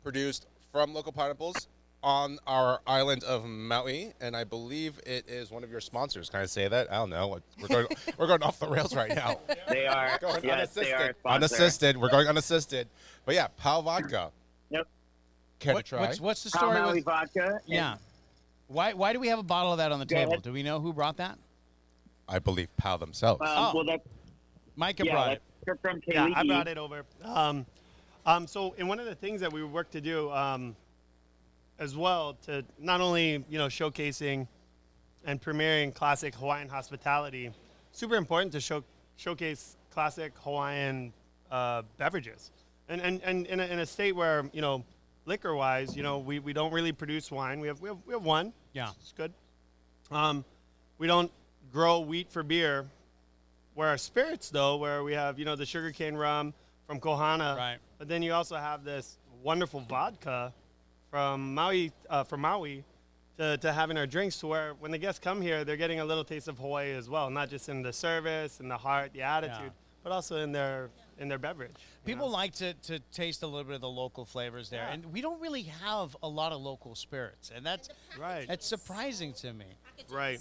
produced from local pineapples on our island of Maui, and I believe it is one of your sponsors. Can I say that? I don't know. We're going off the rails right now. They are. Going Yes, they are. a sponsor. unassisted. We're going unassisted. But yeah, Pau vodka. Yep. Care What- to try? what's the Pau story Maui with? vodka. Yeah. Why do we have a bottle of that on the Go table? ahead. Do we know who brought that? I believe Pau themselves. Oh. Well, that's Micah brought it. that's from Kaliki. Yeah, I brought it over. So, in one of the things that we work to do as well, to not only showcasing and premiering classic Hawaiian hospitality, super important to showcase classic Hawaiian beverages, and in a state where liquor wise, we don't really produce wine. We have one. Yeah. It's good. We don't grow wheat for beer. Where our spirits, though, where we have, the sugarcane rum from Kohana. Right. But then you also have this wonderful vodka from Maui, to have in our drinks to where when the guests come here, they're getting a little taste of Hawaii as well, not just in the service and the heart, the attitude, but also in their beverage. People like to taste a little bit of the local flavors there, Yeah. and we don't really have a lot of local spirits, and that's Right. That's surprising to me. Right.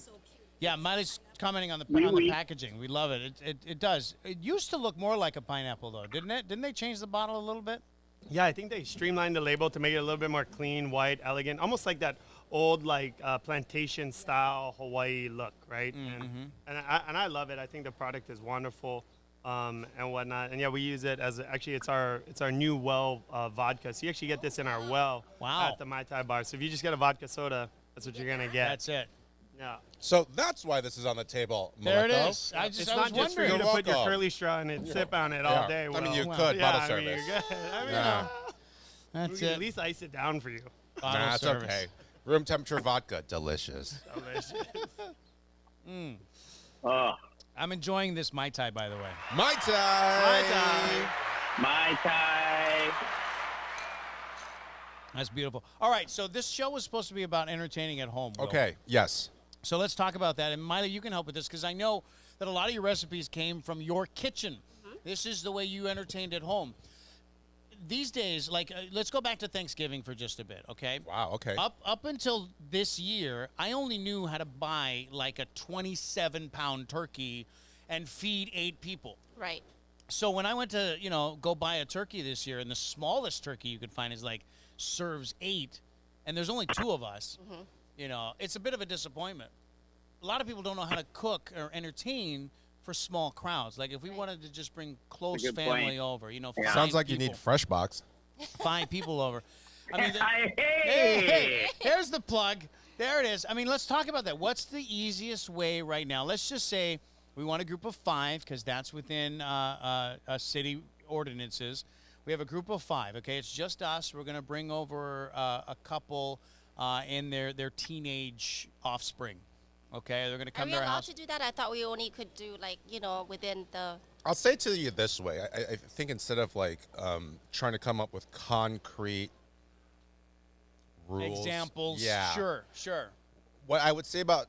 Yeah, Miley's commenting on the Oui. packaging. We love it. It does. It used to look more like a pineapple, though, didn't it? Didn't they change the bottle a little bit? Yeah, I think they streamlined the label to make it a little bit more clean, white, elegant, almost like that old plantation style Hawaii look, right? And I love it. I think the product is wonderful, and whatnot. And yeah, we use it as it's our new well vodka. So you actually get this in our well Wow. at the Mai Tai bar. So if you just get a vodka soda, that's what you're gonna get. That's it. Yeah. So that's why this is on the table, There it Maleko. is. I was It's not just for wondering. you to You're put your welcome. curly straw in and sip on it all Yeah. day. I mean, Will. you Well, could, yeah, bottle I mean, service. you're good. I mean, Yeah. That's we can it. at least ice it down for you. Bottle Nah, it's service. okay. Room temperature vodka, delicious. Delicious. Oh, I'm enjoying this Mai Tai, by the way. Mai Tai. Mai Tai. Mai Tai. That's beautiful. All right, so this show was supposed to be about entertaining at home. Will. Okay, yes. So let's talk about that. And Maile, you can help with this because I know that a lot of your recipes came from your kitchen. This is the way you entertained at home. These days, like, let's go back to Thanksgiving for just a bit, okay? Wow, okay. Up until this year, I only knew how to buy like a 27-pound turkey and feed 8 people. Right. So when I went to, go buy a turkey this year, and the smallest turkey you could find is like serves 8, and there's only 2 of us, it's a bit of a disappointment. A lot of people don't know how to cook or entertain for small crowds. Like if we wanted to just bring close good family point. over, Sounds like you people, need fresh box. 5 people over. I mean, Hey! here's the plug. There it is. I mean, let's talk about that. What's the easiest way right now? Let's just say we want a group of 5 because that's within city ordinances. We have a group of 5. Okay, it's just us. We're going to bring over a couple and their teenage offspring. Okay, they're going to Are come we to our allowed house. to do that? I thought we only could do within the. I'll say it to you this way. I think instead of like trying to come up with concrete rules. Examples. Yeah. Sure. What I would say about,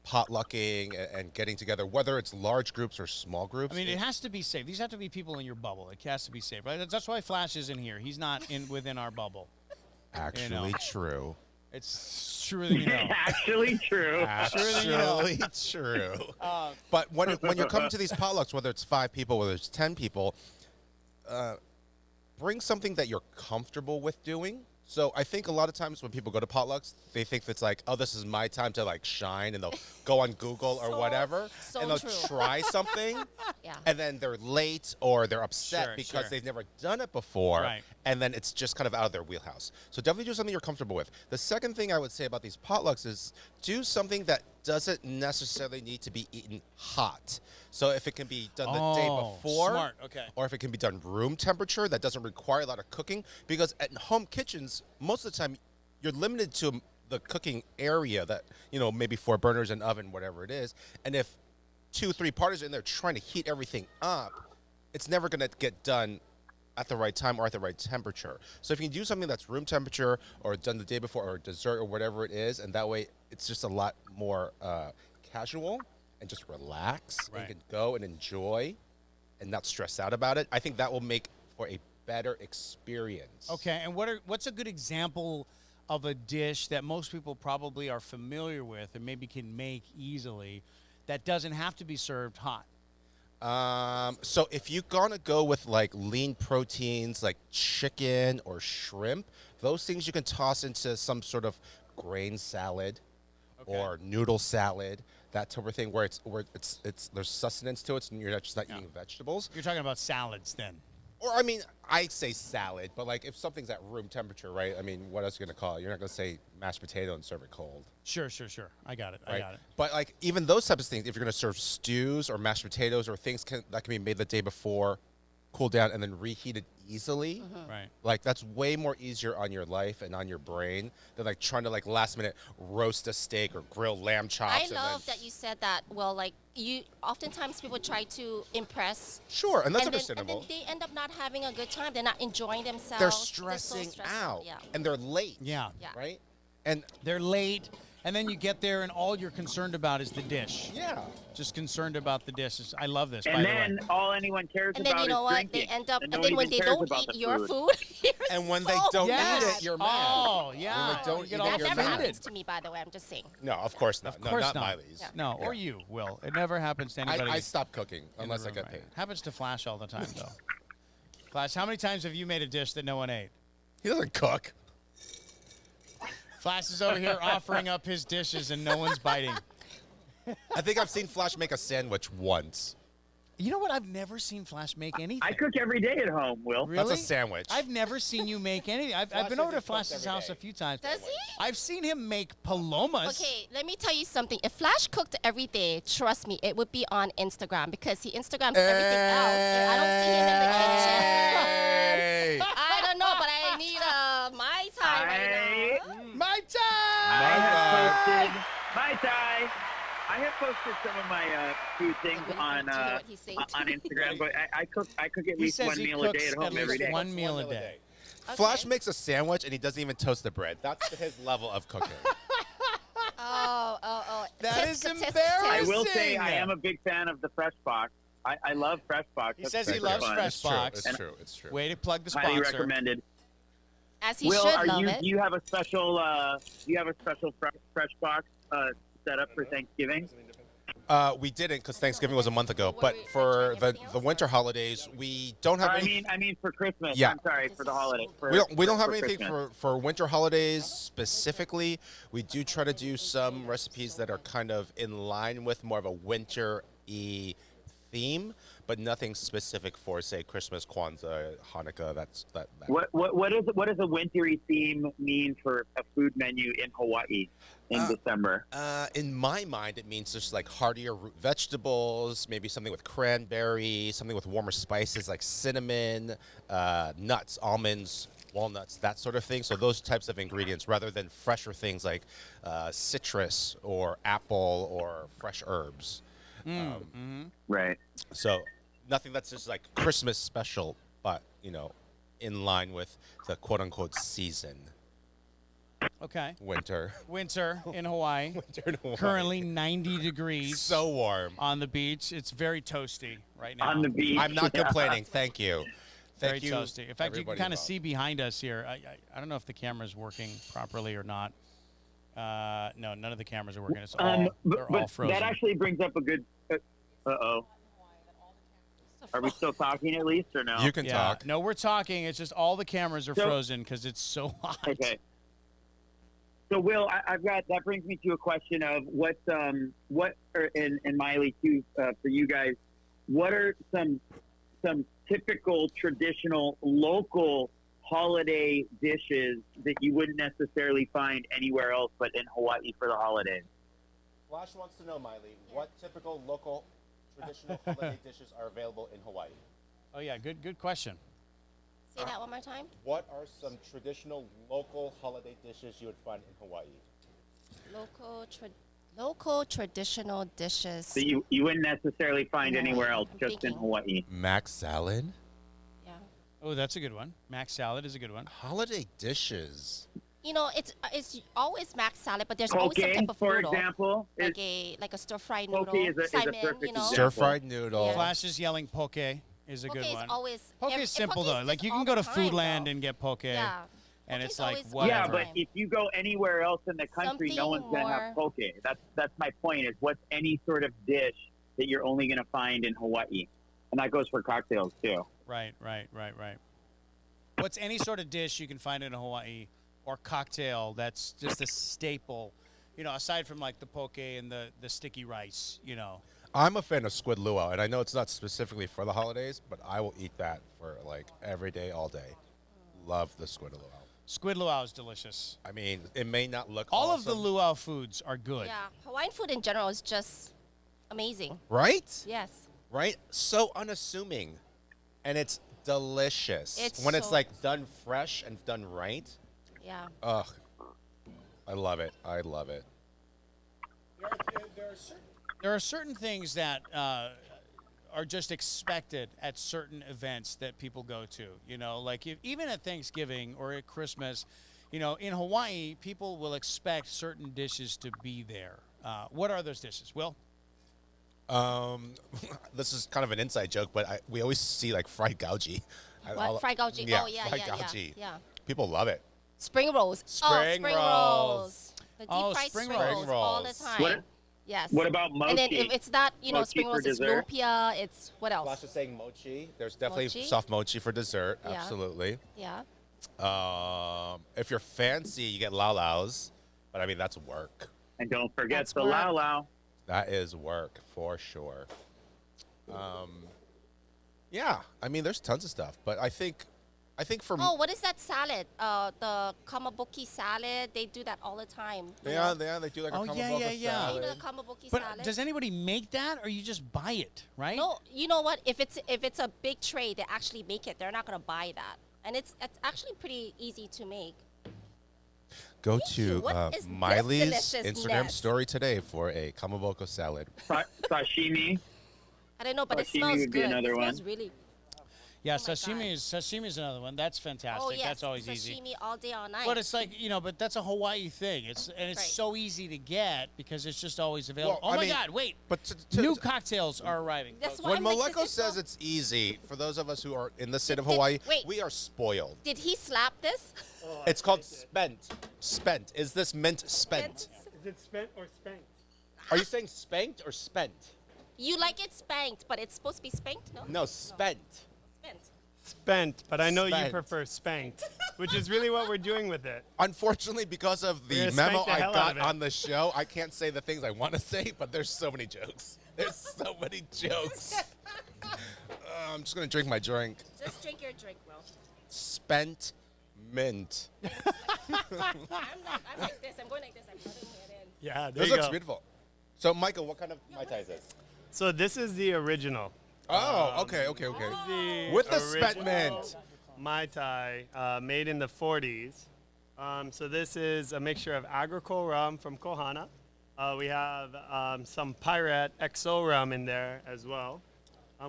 potlucking and getting together, whether it's large groups or small groups. I mean, it has to be safe. These have to be people in your bubble. It has to be safe, right? That's why Flash is in here. He's not within our bubble. actually true. It's truer than you know. Actually true. Actually true. But when you come to these potlucks, whether it's 5 people, whether it's 10 people, bring something that you're comfortable with doing. So I think a lot of times when people go to potlucks, they think it's like, oh, this is my time to like shine, and they'll go on Google or whatever, so and they'll true. try something, Yeah. and then they're late or they're upset Sure, because sure. they've never done it before, Right. and then it's just kind of out of their wheelhouse. So definitely do something you're comfortable with. The second thing I would say about these potlucks is do something that doesn't necessarily need to be eaten hot. So if it can be done the day Oh, before, smart, okay. or if it can be done room temperature, that doesn't require a lot of cooking, because at home kitchens, most of the time, you're limited to the cooking area that, maybe 4 burners and oven, whatever it is. And if 2-3 parties are in there trying to heat everything up, it's never going to get done at the right time or at the right temperature. So if you can do something that's room temperature or done the day before, or dessert or whatever it is, and that way it's just a lot more casual and just relax and Right. you can go and enjoy and not stress out about it, I think that will make for a better experience. Okay, and what's a good example of a dish that most people probably are familiar with and maybe can make easily that doesn't have to be served hot? So if you're gonna go with like lean proteins like chicken or shrimp, those things you can toss into some sort of grain salad or noodle salad, that type of thing, where it's there's sustenance to it, and you're not just not eating vegetables. You're talking about salads then. Or I mean, I say salad, but like if something's at room temperature, right? I mean, what else are you gonna call it? You're not gonna say mashed potato and serve it cold. Sure. I got it. Right? But like even those types of things, if you're gonna serve stews or mashed potatoes or things that can be made the day before, cool down and then reheated easily, Right. like that's way more easier on your life and on your brain than like trying to like last minute roast a steak or grill lamb chops. I and love then, that you said that. Well, like oftentimes people try to impress. Sure, and that's and understandable. then they end up not having a good time. They're not enjoying themselves. They're so stressing stressed out, Yeah. and they're late. Yeah. Yeah. Right. And They're late, and then you get there, and all you're concerned about is the dish. yeah. Just concerned about the dishes. I love this, by And the way. then all anyone cares And about then you know is what? drinking. They end up, and and no then one when they even cares don't about eat the your food. food, you're And when they so don't Yes. eat it, you're mad. Oh, When yeah. they don't You eat get it, all that you're never mad. happens to me, by the way. I'm just saying. No, of course not. Of course not not. Miley's. No, or you, Will. It never happens to anybody. I stop cooking in the unless I room, get right? paid. Happens to Flash all the time, though. Flash, how many times have you made a dish that no one ate? He doesn't cook. Flash is over here offering up his dishes and no one's biting. I think I've seen Flash make a sandwich once. You know what? I've never seen Flash make anything. I cook every day at home, Will. Really? That's a sandwich. I've never seen you make anything. I've been over to Flash's house a few times. Does he? I've seen him make palomas. Okay, let me tell you something. If Flash cooked every day, trust me, it would be on Instagram because he Instagrams everything else. And I don't see him in the kitchen. Hey. I don't know, but I need a Mai Tai right now. My I time! have posted Mai Tai. I have posted some of my food things I'm on gonna do what he's saying to me. Instagram, but I cook at He least says one he meal a day cooks at home at every least day. one meal a day. Flash Okay. makes a sandwich and he doesn't even toast the bread. That's his level of cooking. Oh. That is Tisk, tisk, tisk. embarrassing. I will say I am a big fan of the Fresh Box. I love Fresh Box. He That's says he super loves fun. Fresh It's true. Box. It's true. It's true. Way to plug the Highly sponsor. recommended. As he Will, should love it. do you have a special Fresh Box set up for Thanksgiving? We didn't because Thanksgiving was a month ago. What But were you for enjoying the everything else? winter holidays, we don't have any. I mean for Christmas. Yeah. I'm sorry for the holiday. We don't have for anything Christmas. for winter holidays specifically. We do try to do some recipes that are kind of in line with more of a winter-y theme, but nothing specific for, say, Christmas, Kwanzaa, Hanukkah. That. What does a wintry theme mean for a food menu in Hawaii in December? In my mind, it means just like heartier root vegetables, maybe something with cranberry, something with warmer spices like cinnamon, nuts, almonds, walnuts, that sort of thing. So those types of ingredients rather than fresher things like citrus or apple or fresh herbs. Right. So nothing that's just like Christmas special, but, in line with the quote-unquote season. Okay. Winter. Winter in Hawaii. Winter in Hawaii. Currently 90 degrees. So warm. On the beach. It's very toasty right now. On the beach. I'm not complaining. Thank you. Very Thank you. toasty. In fact, you can everybody kind of involved. see behind us here. I don't know if the camera's working properly or not. No, none of the cameras are working. It's all, they're all frozen. that actually brings up a good. Uh-oh. Are we still talking at least or no? You can yeah. talk. No, we're talking. It's just all the cameras are So- frozen because it's so hot. Okay. So Will, I've got that brings me to a question of what and Maile too for you guys. What are some typical traditional local holiday dishes that you wouldn't necessarily find anywhere else but in Hawaii for the holidays? Flash wants to know, Miley, what typical local traditional holiday dishes are available in Hawaii? Oh yeah, good question. Say that one more time. What are some traditional local holiday dishes you would find in Hawaii? Local traditional dishes. That you wouldn't necessarily find anywhere else, I'm just in thinking. Hawaii. Mac salad? Yeah. Oh, that's a good one. Mac salad is a good one. Holiday dishes. It's always mac salad, but there's always some Poke, type of for noodle, example, like a stir fried Poke noodle. is a Simon, perfect example. Stir-fried noodle. Yeah. Flash is yelling poke is a Poke good is one. always. Poke is simple poke though. is Like you all can go the to time, Foodland though. and get poke. Yeah. And Poke's it's like always whatever. Yeah, but if you go anywhere else in the country, no Something one's gonna have poke. That's my point. Is what's any sort of dish that you're only gonna find in Hawaii, and that goes for cocktails too. Right. What's any sort of dish you can find in Hawaii or cocktail that's just a staple, aside from like the poke and the sticky rice, I'm a fan of squid luau, and I know it's not specifically for the holidays, but I will eat that for like every day, all day. Love the squid luau. Squid luau is delicious. I mean, it may not look All of the awesome, luau foods are good. Yeah, Hawaiian food in general is just amazing. right? Yes. Right? So unassuming, and it's delicious It's when it's so- like done fresh and done right. Yeah. Ugh, I love it. I love it. There are certain things that are just expected at certain events that people go to. Like even at Thanksgiving or at Christmas, in Hawaii, people will expect certain dishes to be there. What are those dishes? Will? This is kind of an inside joke, but we always see like fried gauji. What? Fried gauji? Yeah, Oh, yeah, fried yeah, gauji. yeah. People love it. Spring rolls. Spring spring rolls. rolls. The deep Oh, fried spring spring rolls. rolls all the Rolls. time. What- Yes. What about mochi? And then if it's not, Mochi spring for rolls, it's dessert? lumpia. It's what else? Flash is saying mochi. There's definitely Mochi? soft mochi for dessert. Yeah. Absolutely. Yeah. If you're fancy, you get laulaus, but I mean that's work. and don't forget That's the work. lau lau. That is work for sure. Yeah, I mean, there's tons of stuff, but I think for Oh, what is that salad? The kamabuki salad. They do that all the time. you know? they do like a Oh, yeah, kamaboko yeah, yeah. You know salad. the kamabuki But salad. does anybody make that, or you just buy it, right? No, you know what? If it's a big tray, they actually make it. They're not gonna buy that, and it's actually pretty easy to make. Go Thank you. to What is this Miley's Instagram deliciousness? story today for a kamaboko salad. Sashimi. I don't know, but it Sashimi smells would be good. another It smells one. really. Yeah, Oh my sashimi is another one. That's fantastic. Oh yes, That's always sashimi easy. all day, all night. But it's like, but that's a Hawaii thing. It's Right. so easy to get because it's just always available. Well, oh I my mean, God! Wait, But new cocktails are arriving. That's folks. why when I'm like, Maleko this is says so- it's easy, for those of us who are in the state of Did- Hawaii, wait. we are spoiled. Did he slap this? It's called spent. Spent. Is this mint spent? Is it spent or spanked? Are you saying spanked or spent? You like it spanked, but it's supposed to be spanked, no? No, spent. Spent. Spent, but I know you Spent. prefer spanked, which is really what we're doing with it. Unfortunately, because of We're the gonna memo spank the I hell out got of it. on the show, I can't say the things I want to say, but there's so many jokes. There's so many jokes. I'm just going to drink my drink. Just drink your drink, Will. Spent mint. I'm like this. I'm going like this. I'm putting it in. Yeah, there This you looks go. beautiful. So, Michael, what kind of Mai Tais is this? So this is the original. Oh, okay. The With the spent original mint. Mai Tai, made in the 40s. So this is a mixture of agricole rum from Kohana. We have some Pirate XO rum in there as well.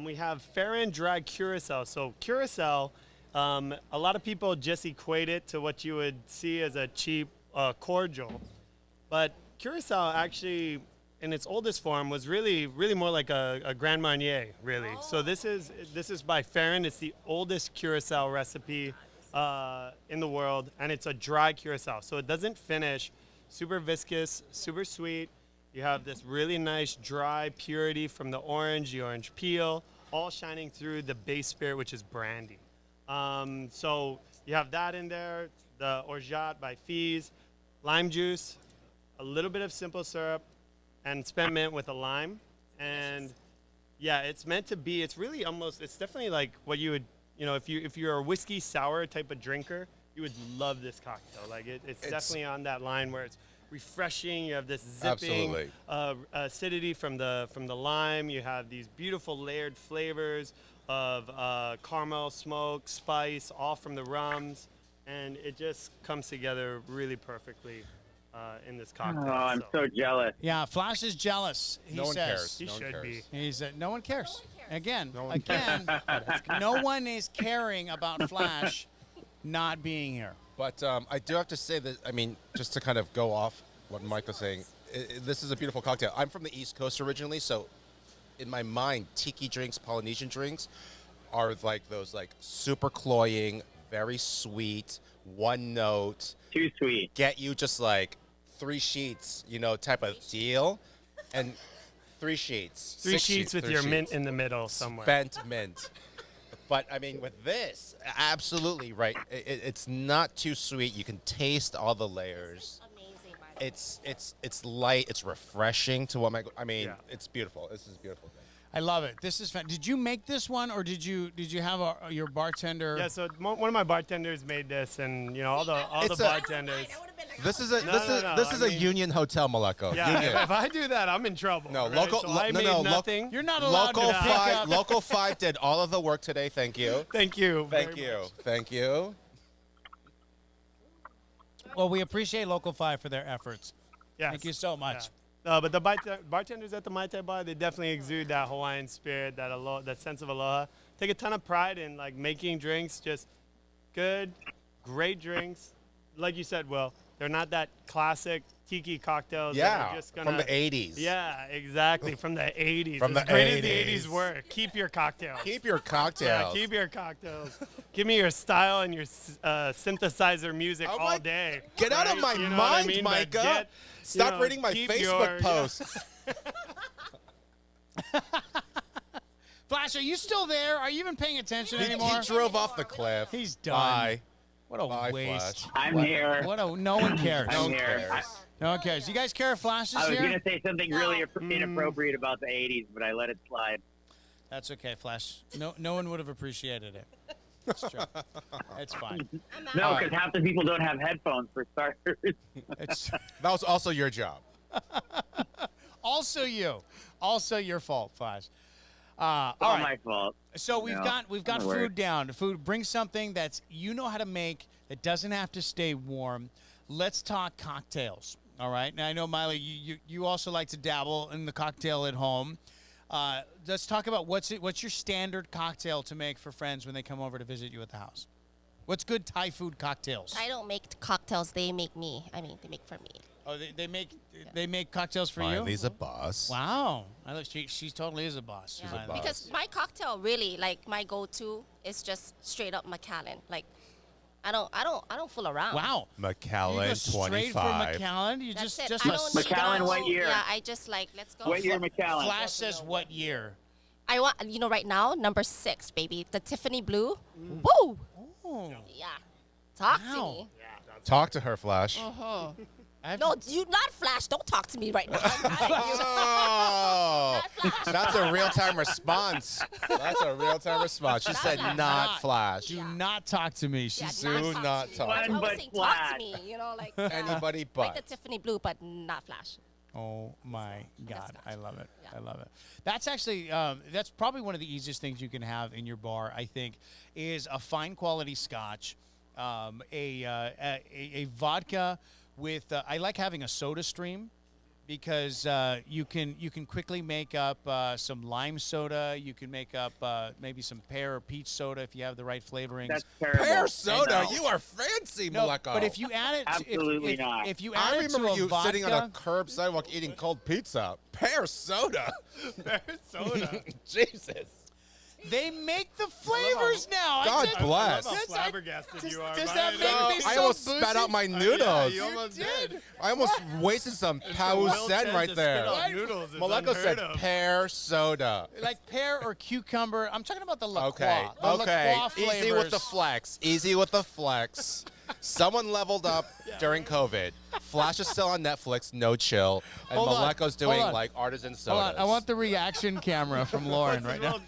We have Farron dried curacao. So curacao, a lot of people just equate it to what you would see as a cheap cordial. But curacao actually, in its oldest form, was really more like a Grand Marnier, really. So this is by Farron. It's the oldest curacao recipe in the world, and it's a dry curacao. So it doesn't finish. Super viscous, super sweet. You have this really nice dry purity from the orange peel, all shining through the base spirit, which is brandy. So you have that in there, the orgeat by Fees, lime juice, a little bit of simple syrup, and spent mint with a lime. And yeah, it's meant to be, it's really almost, it's definitely like what you would, if you're a whiskey sour type of drinker, you would love this cocktail. Like it's definitely on that line where it's refreshing. You have this zipping acidity from the lime. You have these beautiful layered flavors of caramel, smoke, spice, all from the rums, and it just comes together really perfectly in this cocktail. Oh, I'm so jealous. Yeah, Flash is jealous. He No one says. cares. He No one should cares. be. He said, no one cares. Again, No one no one is caring about Flash not being here. But I do have to say that, I mean, just to kind of go off what Mike was saying, this is a beautiful cocktail. I'm from the East Coast originally, so in my mind, tiki drinks, Polynesian drinks, are like those like super cloying, very sweet, one note, Too sweet. get you just like 3 sheets, type of deal. And 3 sheets. 3 6 sheets with three your sheets. mint in the middle somewhere. Spent mint. But I mean, with this, absolutely right. It's not too sweet. You can taste all the layers. Amazing, by the way. It's light. It's refreshing to what I mean. Yeah. It's beautiful. This is beautiful. I love it. This is fun. Did you make this one, or did you have your bartender? Yeah, so one of my bartenders made this, and all the It's a- bartenders. That would've been like, This is a No, this no, is no, this I is a mean- union hotel, Maleko. Yeah, Union. if I do that, I'm in trouble. No, right? local. So I made nothing. You're not allowed Local to pick five. up. Local 5 did all of the work today. Thank you. Thank you. Thank very you. much. Thank you. Well, we appreciate Local 5 for their efforts. Yes. Thank you so much. Yeah. But the bartenders at the Mai Tai bar, they definitely exude that Hawaiian spirit, that sense of aloha. Take a ton of pride in like making drinks, just good, great drinks. Like you said, Will, they're not that classic tiki cocktails that Yeah. are just gonna From the 80s. Yeah, exactly. From the 80s. From as the great as the 80s. 80s were, keep your cocktails. Keep your Yeah, cocktails. keep your cocktails. Give me your style and your synthesizer music Oh all my- day. Get out of right? my You know what I mind, mean? But Micah. get, Stop reading my keep Facebook your- posts. Flash, are you still there? Are you even paying attention He anymore? drove off the cliff. He's done. Bye. What a Bye, waste. Flash. I'm here. No one cares. No I'm one here. cares. No one cares. You guys care if Flash is I was here? going to say something really inappropriate about the 80s, but I let it slide. That's okay, Flash. No one would have appreciated it. It's true. It's fine. No, because half the people don't have headphones for starters. It's That was also your job. also you. Also your fault, Flash. All All right. my fault. So we've No, got don't worry. food down. Food. Bring something that's you know how to make that doesn't have to stay warm. Let's talk cocktails. All right. Now I know Miley, you also like to dabble in the cocktail at home. Let's talk about what's your standard cocktail to make for friends when they come over to visit you at the house. What's good Thai food cocktails? I don't make cocktails. They make me. I mean, they make for me. Oh, they make cocktails for you. Miley's a boss. Wow. She totally is a boss. Yeah. Miley. boss. Because my cocktail really, like my go-to is just straight up Macallan. Like, I don't fool around. Wow. You go Macallan, straight for 25. Macallan. You That's it. just I don't need Macallan, no- what year? Yeah, I just like let's go. What year Macallan? Flash says what year? I want right now number 6, baby, the Tiffany blue. Woo! Oh. Yeah, talk Wow. to me. Talk to her, Flash. No, you not Flash. Don't talk to me right now. Oh, Flash. that's a real-time response. That's a real-time response. She said not Flash. Do not talk to me. She's Yeah, Do not to me. talk I to was me. saying But talk Flash. to me. Like Anybody like but. the Tiffany blue, but not Flash. Oh my God, I love it. Yeah. I love it. That's actually that's probably one of the easiest things you can have in your bar. I think is a fine quality Scotch, a vodka with. I like having a Soda Stream because you can quickly make up some lime soda. You can make up maybe some pear or peach soda if you have the right flavorings. That's terrible. Pear I soda, know. you are fancy, no, Maleko. but if you add it, Absolutely not. If you add I it to remember a you vodka, sitting on a curb sidewalk eating cold pizza. Pear soda. Soda. Jesus. they make the flavors now. I God just- bless. How That's- flabbergasted you are. does by that it. make Oh, me I so almost bougie? spat out my Yeah, noodles. you almost did. I almost wasted some Will Pao Sen Chen right to there. spit out noodles is Maleko unheard said of. pear soda. Like pear or cucumber. I'm talking about the La Okay, Croix. The okay. La Croix Easy with the flavors. flex. Easy with the flex. Someone leveled up during COVID. Flash is still on Netflix, no chill. And Hold on, Maleko's doing hold on. like artisan Hold sodas. on, I want the reaction camera from Lauren right now.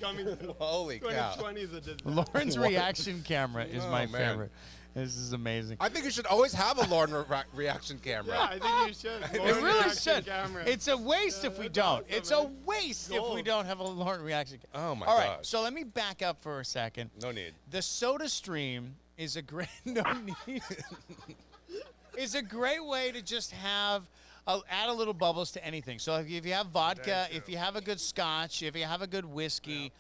Holy cow. 2020 is a disaster. Lauren's reaction camera is Oh, my man. favorite. This is amazing. I think you should always have a Lauren reaction camera. Yeah, I think you should. It Lauren really reaction should. camera. It's a waste if we that's don't. awesome, It's man. a waste if we Gold. don't have a Lauren reaction camera. Oh my All right, gosh. so let me back up for a second. No need. The Soda Stream is a great no need. Is a great way to just have add a little bubbles to anything. So if you have vodka, if you have a good Scotch, if you have a good whiskey,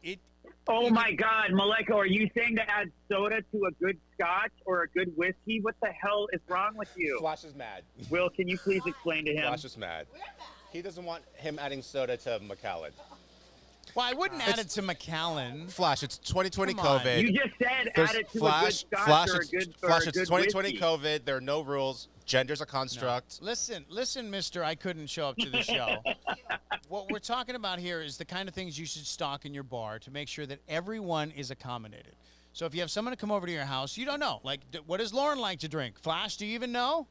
it. Oh my God, Maleko, are you saying to add soda to a good Scotch or a good whiskey? What the hell is wrong with you? Flash is mad. Will, can you please explain to him? Flash is mad. He doesn't want him adding soda to Macallan. Well, I wouldn't add it to Macallan. Flash, it's 2020 Come on. COVID. You just said There's add it to a good Flash, Scotch Flash, or a it's, good Flash, or a it's good 2020 whiskey. COVID. There are no rules. Gender's a construct. Listen, mister, I couldn't show up to the show. What we're talking about here is the kind of things you should stock in your bar to make sure that everyone is accommodated. So if you have someone to come over to your house, you don't know. Like, what does Lauren like to drink? Flash, do you even know?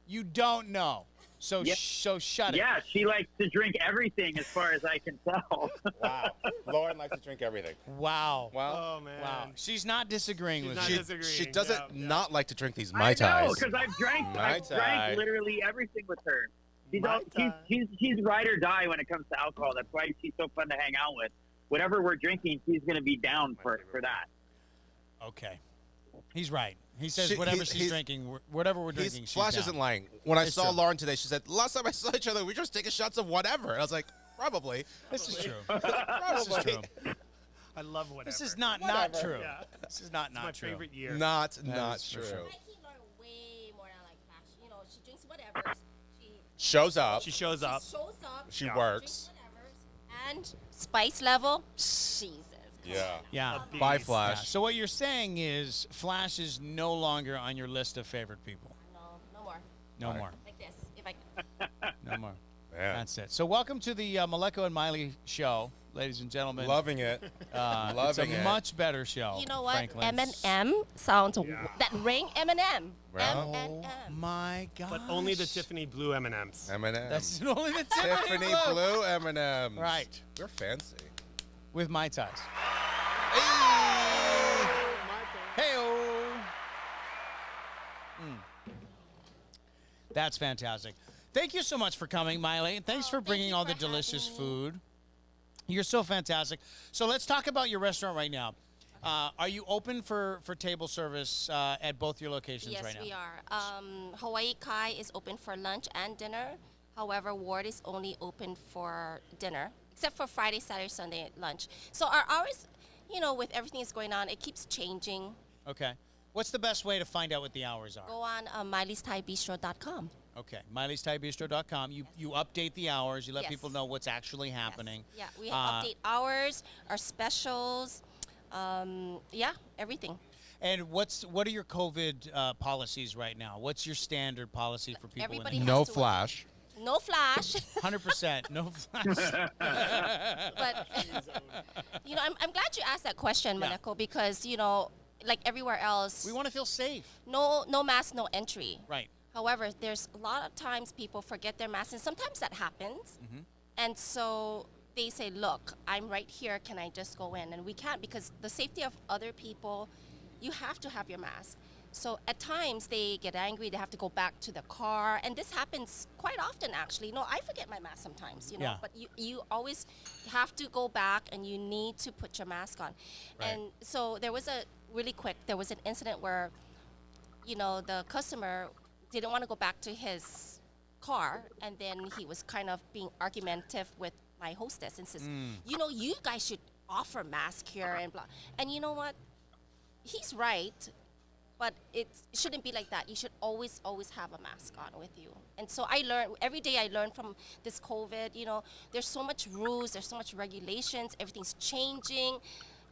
You don't know. So, Yeah. so shut it. Yeah, she likes to drink everything as far as I can tell. Wow. Lauren likes to drink everything. Wow. Wow. Oh, man. Wow. She's not disagreeing She's with not you. disagreeing. She doesn't Yeah. not like to drink these I Mai know, Tais. because I've drank Mai Tai. literally everything with her. She's, Mai Tai. she's ride or die when it comes to alcohol. That's why she's so fun to hang out with. Whatever we're drinking, she's going to be down for that. Okay. He's right. He says She- whatever he's- she's drinking, whatever we're drinking, she's Flash down. isn't lying. When I It's saw true. Lauren today, she said, last time I saw each other, we were just taking shots of whatever. I was like, probably. This is true. Probably. This is true. I love whatever. This is not Whatever. true. Yeah. This is not It's my true. favorite year. Not is true. for sure. I keep Lauren way more than like Flash. She drinks whatever. She Shows up. She shows up. shows up. She Yeah. works. Drinks whatever. And spice level, Jesus. Yeah. Yeah. A Bye, beast. Yeah. Flash. So what you're saying is Flash is no longer on your list of favorite people. No more. No Right. more. Like this. If I No more. Man. That's it. So welcome to the Maleko and Miley show, ladies and gentlemen. Loving it. It's loving a it. much better show. You know what? Frankly. M&M sounds that ring M&M. Well- M&M. My God. But only the Tiffany blue M&Ms. M&M. That's only the Tiffany Blue. Blue M&Ms. Right. We're fancy. with Mai Tais. Hey-o. That's fantastic. Thank you so much for coming, Maile, and thanks for thank bringing you all for the delicious having me. food. You're so fantastic. So let's talk about your restaurant right now. Are you open for table service at both your locations Yes, right now? we are. Hawaii Kai is open for lunch and dinner. However, Ward is only open for dinner, except for Friday, Saturday, Sunday lunch. So our hours, with everything that's going on, it keeps changing. Okay. What's the best way to find out what the hours are? Go on Miley'sThaiBistro.com. Okay, Miley'sThaiBistro.com. You update the hours. You let Yes. people know what's actually happening. Yes. Yeah, we update hours, our specials, everything. And what are your COVID policies right now? What's your standard policy for people? Everybody in has No to- flash. No flash. 100%. No flash. But I'm glad you asked that question, Yeah. Maleko, because like everywhere else, We want to feel safe. no mask, no entry. Right. However, there's a lot of times people forget their mask, and sometimes that happens. And so they say, "Look, I'm right here. Can I just go in?" And we can't, because the safety of other people, you have to have your mask. So at times they get angry. They have to go back to the car, and this happens quite often, actually. No, I forget my mask sometimes, Yeah. But you always have to go back, and you need to put your mask on. Right. And so there was an incident where, the customer didn't want to go back to his car, and then he was kind of being argumentative with my hostess and says, you guys should offer mask here and blah. And you know what? He's right. But it shouldn't be like that. You should always have a mask on with you. And so every day I learn from this COVID, there's so much rules, there's so much regulations, everything's changing.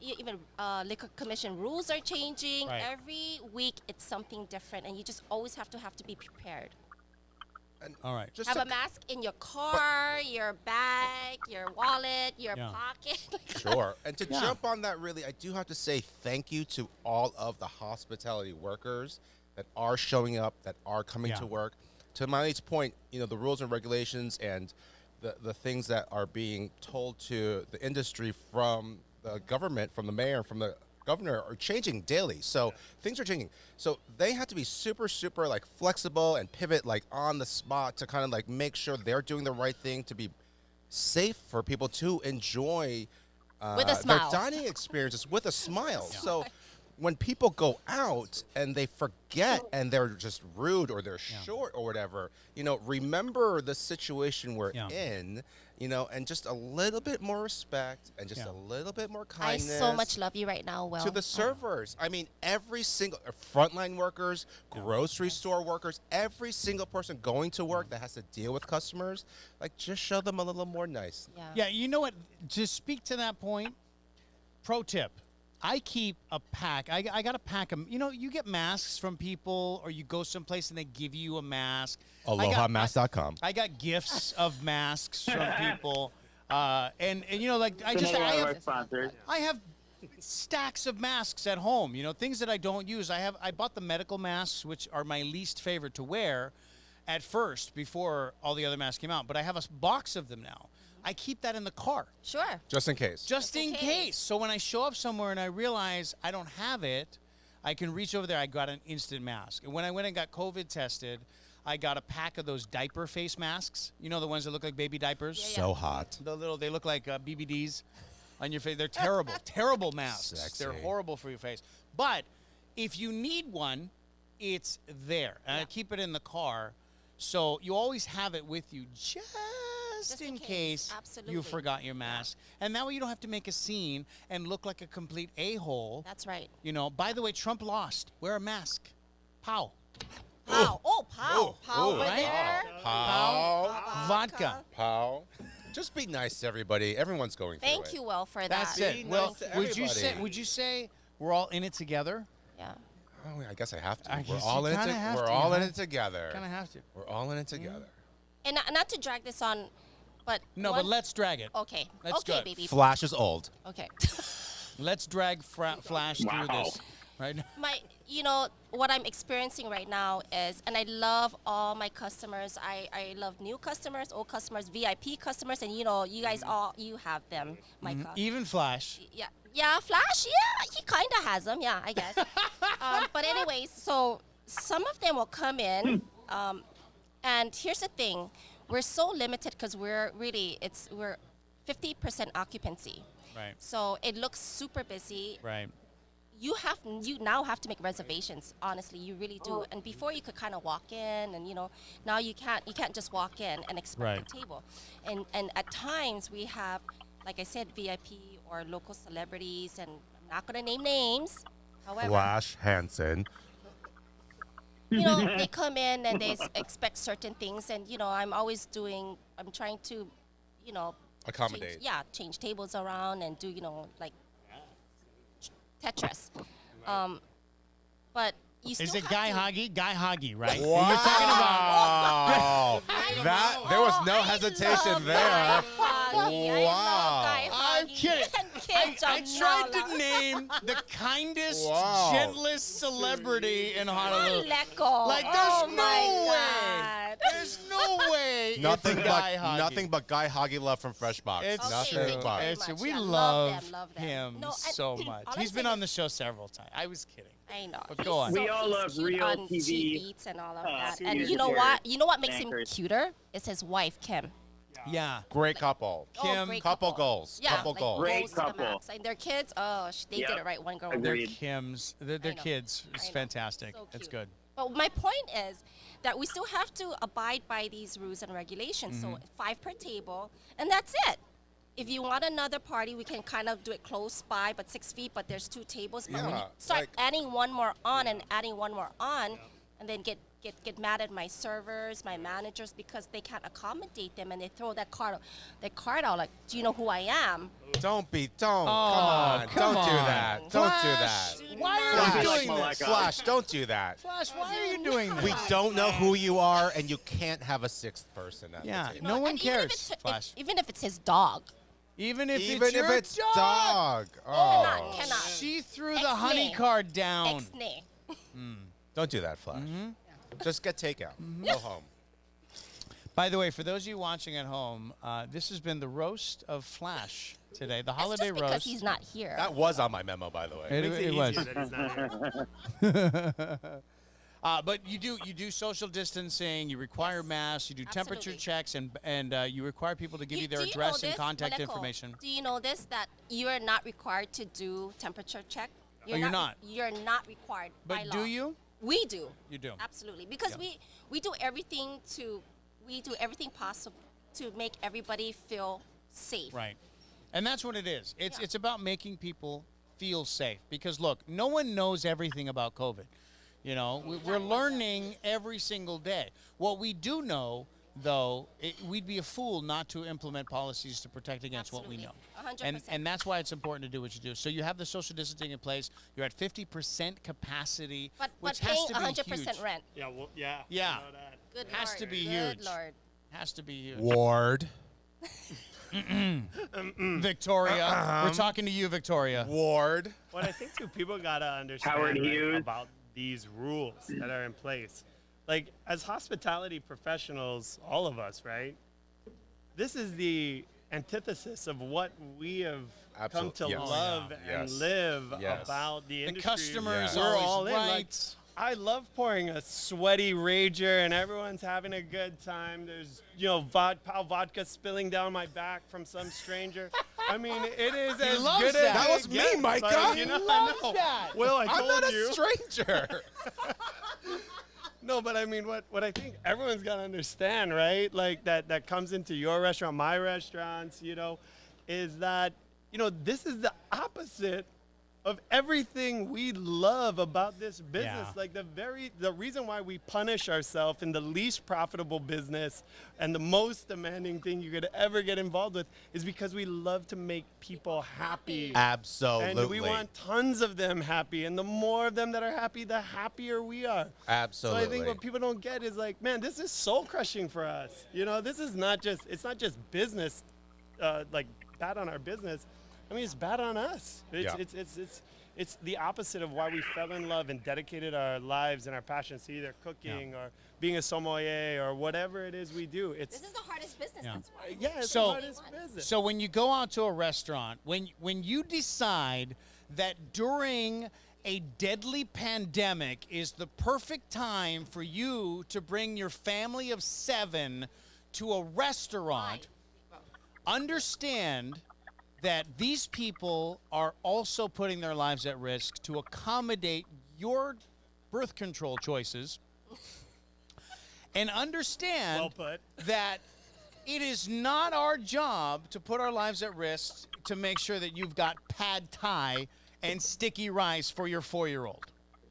Even liquor commission rules are changing. Right. Every week it's something different, and you just always have to be prepared. And All right. just Have to- a mask in your car, your bag, your wallet, your Yeah. pocket. Sure. And to Yeah. jump on that, really, I do have to say thank you to all of the hospitality workers that are showing up, that are coming Yeah. to work. To Maile's point, the rules and regulations and the things that are being told to the industry from the government, from the mayor, from the governor are changing daily. So things are changing. So they have to be super, super flexible and pivot on the spot to kind of make sure they're doing the right thing to be safe for people to enjoy With a their smile. dining experiences with a smile. So when people go out and they forget and they're just rude or they're short or whatever, remember the situation we're Yeah. in, and just a little bit more respect and just Yeah. a little bit more I kindness. so much love you right now, Will. To the servers. I mean, every single frontline workers, grocery store workers, every single person going to work that has to deal with customers, just show them a little more nice. Yeah. Yeah, you know what? To speak to that point, pro tip. I keep a pack. I got a pack of, you get masks from people or you go someplace and they give you a mask. AlohaMask.com. I got gifts of masks from people. And I It's just, another I one of our have, sponsors. I have stacks of masks at home, things that I don't use. I bought the medical masks, which are my least favorite to wear at first before all the other masks came out. But I have a box of them now. I keep that in the car. Sure. Just in case. Just in case. So when I show up somewhere and I realize I don't have it, I can reach over there. I got an instant mask. And when I went and got COVID tested, I got a pack of those diaper face masks. The ones that look like baby diapers? Yeah, So hot. They look like BBDs on your face. They're terrible, terrible masks. Sexy. They're horrible for your face. But if you need one, it's there. And I keep it in the car. So you always have it with you just in case you Absolutely. forgot your mask. And that way you don't have to make a scene and look like a complete a-hole. That's right. By the way, Trump lost. Wear a mask. Pow. Pow. Oh, pow. Pow over right? there. Pow. Vodka. Pow. Just be nice to everybody. Everyone's going through it. Thank you, Will, for that. That's it. Be Well, nice to everybody. would you say we're all in it together? Yeah. Oh, I guess I have to. I We're guess all you in it. kinda have We're to, all in huh? it together. Kind of have to. We're all in it together. And not to drag this on, but No, one- but let's drag it. Okay. Let's do okay, it. baby. Flash is old. Okay. Let's drag Flash through Wow. this. right now. What I'm experiencing right now is, and I love all my customers. I love new customers, old customers, VIP customers, and you guys you have them, Micah. Even Flash. Yeah, Flash. Yeah, he kind of has them. Yeah, I guess. But anyways, so some of them will come in, and here's the thing: we're so limited because we're 50% occupancy. Right. So it looks super busy. Right. You now have to make reservations. Honestly, you really do. And before you could kind of walk in, and now you can't just walk in and expect a table. And at times we have, like I said, VIP or local celebrities, and I'm not gonna name names. However, Flash Hansen. they come in and they expect certain things, and I'm trying to, Accommodate. change tables around and do like Tetris. But you still Is it have Guy to- Hoggy? Guy Hoggy, right? Wow. You're talking about. That there was no hesitation there. Wow. I'm kidding. I tried to name the kindest, Wow. gentlest celebrity in Honolulu. Maleko. Like, there's no way. There's no way. Nothing it's Guy but Hoggy. nothing but Guy Hoggy love from Fresh Box. It's Okay, nothing thank you but. very It's true. much. We Yeah, love love them. him No, so much. all I'm He's been saying on the show several times. I was kidding. I know. But go on. He's We all love he's cute real on TV, Cheap Eats and all of that. And serious you know what? You know what makes him anchors. cuter? It's his wife, Kim. Yeah. Great couple. Kim, great couple goals. Yeah, Couple like goals. Great goals to the couple. max. And their kids, they Yep. did it right. One girl, They're Agreed. Kims. They're I know. kids. I It's know. fantastic. So It's cute. good. But my point is that we still have to abide by these rules and regulations. So 5 per table, and that's it. If you want another party, we can kind of do it close by, but 6 feet, but there's 2 tables. But when you Yeah, start like- adding one more on and adding one more on, and then get mad at my servers, my managers, because they can't accommodate them, and they throw that card out like, do you know who I am? Don't. Oh, Come on. come Don't do on. that. Don't do Flash, that. why are Flash. you doing Maleko. this? Flash, don't do that. Flash, why are you doing this? We don't know who you are, and you can't have a 6th person at Yeah, the table. no one And even if cares, it's- Flash. even if it's his dog. Even if Even it's if your it's dog. dog. Cannot. She threw the Ex-nay. honey card down. Ex-nay. Don't do that, Flash. Just get takeout. Go home. By the way, for those of you watching at home, this has been the roast of Flash today, the holiday That's just because roast. he's not here. That was on my memo, by the way. It- Makes it it was. easier that he's not here. But you do social distancing. You require masks. You do temperature Absolutely. checks, and you require people to give you their do know address and this, contact Maleko? information. Do you know this, that you are not required to do temperature check? you're not? You're not required by But law. do you? We do. You do. Absolutely. Because Yeah. we do everything possible to make everybody feel safe. Right. And that's what it is. Yeah. It's about making people feel safe. Because look, no one knows everything about COVID. We're learning every single day. What we do know, though, we'd be a fool not to implement policies to protect against what we know. Absolutely. 100%. And that's why it's important to do what you do. So you have the social distancing in place. You're at 50% capacity, But which paying has to be 100% huge. rent. Yeah, well, yeah. Yeah. I know that. Good Has Lord. to be Good huge. Lord. Has to be huge. Ward. Victoria, we're talking to you, Victoria. Ward. What I think too, people gotta understand Howard right, Hughes. about these rules that are in place. Like as hospitality professionals, all of us, right? This is the antithesis of what we have come to Absolutely. Yes. love Yes. and live Yes. about the The industry. customer is Yeah. We're always all in. Like, right. I love pouring a sweaty rager and everyone's having a good time. There's, vodka spilling down my back from some stranger. I mean, it is as loves good that. as That it was me, gets. Micah. Like, He I loves know. that. Will, I I'm told not you. a stranger. No, but I mean, what I think everyone's got to understand, right? Like that comes into your restaurant, my restaurants, is that, this is the opposite of everything we love about this business. Yeah. Like the reason why we punish ourselves in the least profitable business and the most demanding thing you could ever get involved with is because we love to make people happy. Absolutely. And we want tons of them happy. And the more of them that are happy, the happier we are. Absolutely. So I think what people don't get is like, man, this is soul crushing for us. This is it's not just business, like bad on our business. I mean, it's bad on us. It's it's the opposite of why we fell in love and dedicated our lives and our passions to either cooking or being a sommelier or whatever it is we do. This is the hardest business. Yeah. That's why. Yeah, it's So- the hardest business. So when you go out to a restaurant, when you decide that during a deadly pandemic is the perfect time for you to bring your family of 7 to a restaurant, understand that these people are also putting their lives at risk to accommodate your birth control choices. And understand Well put. that it is not our job to put our lives at risk to make sure that you've got pad thai and sticky rice for your 4-year-old.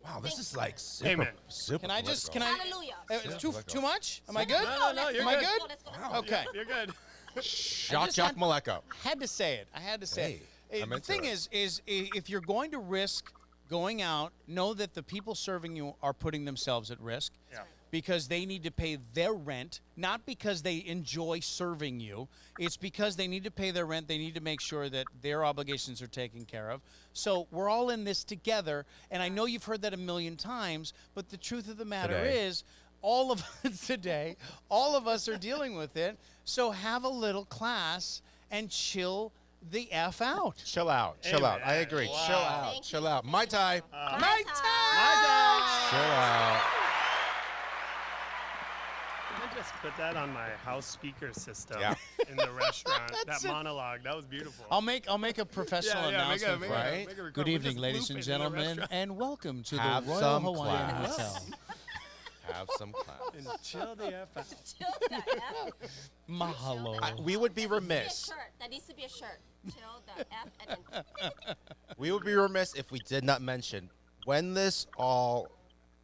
Wow, this is like super, Amen. super Can I just, political. Hallelujah. It's too much? Am I good? No, you're Am I good. good? Let's go. Okay. You're good. Shock just Jock Maleko. Had to say it. I had to say Hey, it. I'm The into thing it. is if you're going to risk going out, know that the people serving you are putting themselves at risk. Yeah. Because they need to pay their rent, not because they enjoy serving you. It's because they need to pay their rent. They need to make sure that their obligations are taken care of. So we're all in this together. And I know you've heard that a million times, but the truth of the matter Today. is, all of us today, all of us are dealing with it. So have a little class and chill the F out. Chill out. Chill out. I agree. Wow. Chill out. Thank Chill you. out. Mai Tai. Mai Tai! Chill out. I just put that on my house speaker system Yeah. in the restaurant. That's that it. monologue, that was beautiful. I'll make a professional Yeah, make a- announcement make for a- it. make a record. Good We'll evening, just ladies loop and it in the gentlemen, restaurant. and welcome to Have the Royal some Hawaiian class. Hotel. Have some class. And chill the F out. Chill the F. Mahalo. We would be Be a remiss. shirt. That needs to be a shirt. Chill the F and then We would be remiss if we did not mention when this all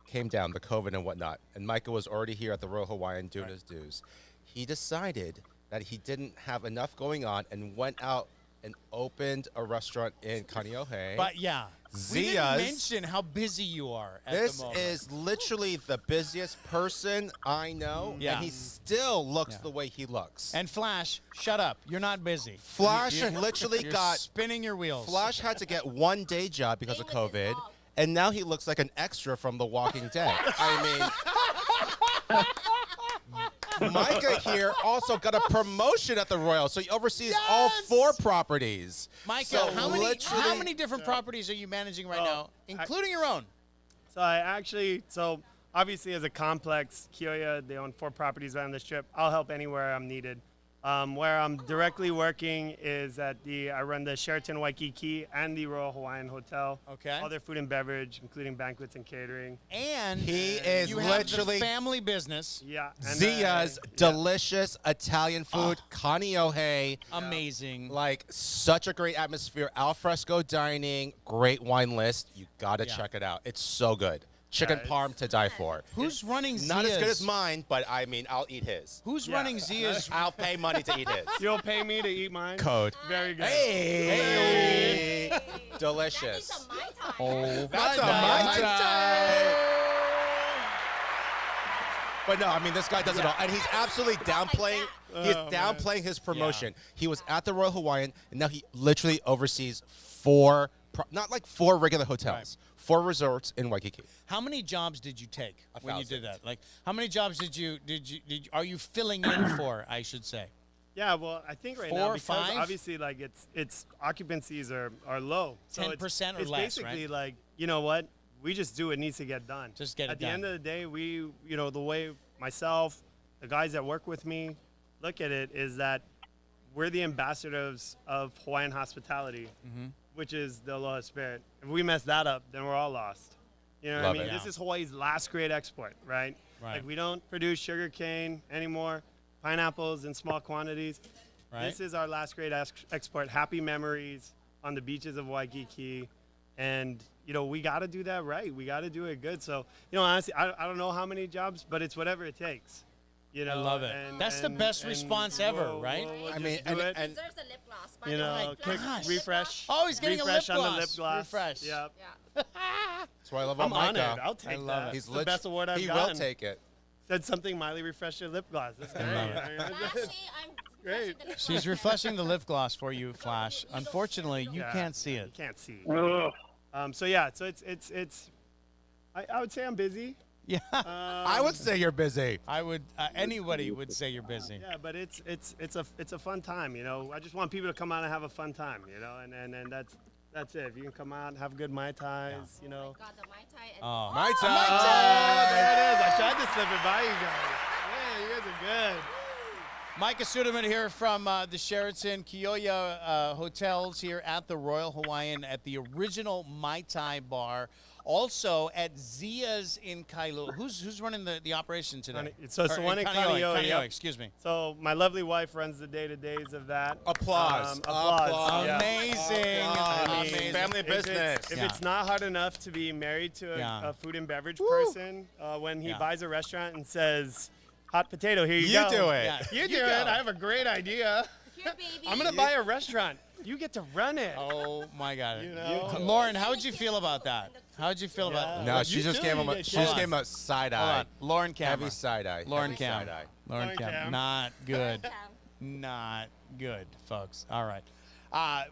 came down, the COVID and whatnot, and Micah was already here at the Royal Hawaiian doing his dues. He decided that he didn't have enough going on and went out and opened a restaurant in Kaneohe. But yeah, we didn't Zia's. mention how busy you are at This the moment. is literally the busiest person I know, Yeah. and he still looks Yeah. the way he looks. And Flash, shut up. You're not busy. Flash You- literally you're got spinning your wheels. Flash had to get one day job because of Staying with his COVID, dog. and now he looks like an extra from The Walking Dead. I mean, Micah here also got a promotion at the Royal, so he oversees all Yes! 4 properties. Micah, So how literally- many different properties are you managing right Oh, now, including your own? So obviously as a complex, Kioya, they own 4 properties on the strip. I'll help anywhere I'm needed. Where I'm directly working is I run the Sheraton Waikiki and the Royal Hawaiian Hotel. Okay. All their food and beverage, including banquets and catering. And He is you have literally the family business. Yeah. And, Zia's delicious Italian food, Kaneohe. Amazing. Like, such a great atmosphere, alfresco dining, great wine list. You gotta Yeah. check it out. It's so good. Chicken it's- parm to die for. Who's running Zia's? Not as good as mine, but I mean, I'll eat his. Who's Yeah. running Zia's? I'll pay money to eat his. You'll pay me to eat mine? Code. Very good. Hey! that needs Delicious. a Mai Tai. Oh, That's a Mai Mai Tai. But no, I mean, this guy does it all. And he's absolutely downplaying. He's Oh, downplaying his promotion. He was at the Royal Hawaiian, and now he literally oversees 4, not like 4 regular hotels, 4 resorts in Waikiki. How many jobs did you take when you did 1,000. that? Like, how many jobs are you filling in for? I should say. Yeah, well, I think right 4 now or because 5? obviously like it's occupancies are low. So 10% or it's less, basically right? like, you know what? We just do what needs to get done. Just get it At the done. end of the day, the way myself, the guys that work with me look at it is that we're the ambassadors of Hawaiian hospitality, Mm-hmm. which is the aloha spirit. If we mess that up, then we're all lost. You know what Love I mean? it. This is Hawaii's last great export, right? Right. Like we don't produce sugar cane anymore, pineapples in small quantities. Right. This is our last great export. Happy memories on the beaches of Waikiki. And, we got to do that right. We got to do it good. So, honestly, I don't know how many jobs, but it's whatever it takes. I love it. That's the best response ever, right? We'll I mean, just do it. and Deserves a lip gloss. By the way. Quick gosh. refresh. Oh, he's getting a lip refresh on the gloss. lip gloss. Refresh. Yep. Yeah. that's why I love I'm Micah. honored. I'll take love that. it. He's It's the best award I've He gotten. will take it. Said something, Miley, refresh your lip gloss. That's great. Actually, I'm Great. refreshing the lip She's gloss. refreshing the lip gloss for you, Flash. Unfortunately, you Yeah. can't see You it. can't see. Ugh. So yeah, so it's. I would say I'm busy. Yeah. I would say you're busy. I would. Anybody would say you're busy. Yeah, but it's a fun time, you know. I just want people to come out and have a fun time, you know, and that's it. If you can come out and have good Mai Tais, you know. Got the Mai Tai. And Oh. Mai Tai. Oh, there it is. I tried to slip it by you guys. Yeah, you guys are good. Micah Suderman here from the Sheraton Kioya hotels here at the Royal Hawaiian at the original Mai Tai bar. Also at Zia's in Kailua. Who's running the operation today? So it's the one in Kaneohe, yep. Excuse me. So my lovely wife runs the day-to-days of that. Applause. Applause. Yeah. Amazing. Applause. I mean, Amazing. Family business. If Yeah. it's not hard enough to be married to Yeah. a food and beverage person, when he Yeah. buys a restaurant and says, "Hot potato, here you You go." do it. Yeah. You do go. it. I have a great idea. Here, baby. I'm gonna buy a restaurant. You get to run it. Oh my God. You know? Lauren, how would you feel about that? How would you feel about that? No, Well, she you just too, gave you him a get she just caught. gave him a side Hold eye. on. Lauren Cam. Heavy side eye. Lauren Heavy Cam. side eye. Lauren Lauren Cam. Cam. Not good. Cam. Not good, folks. All right.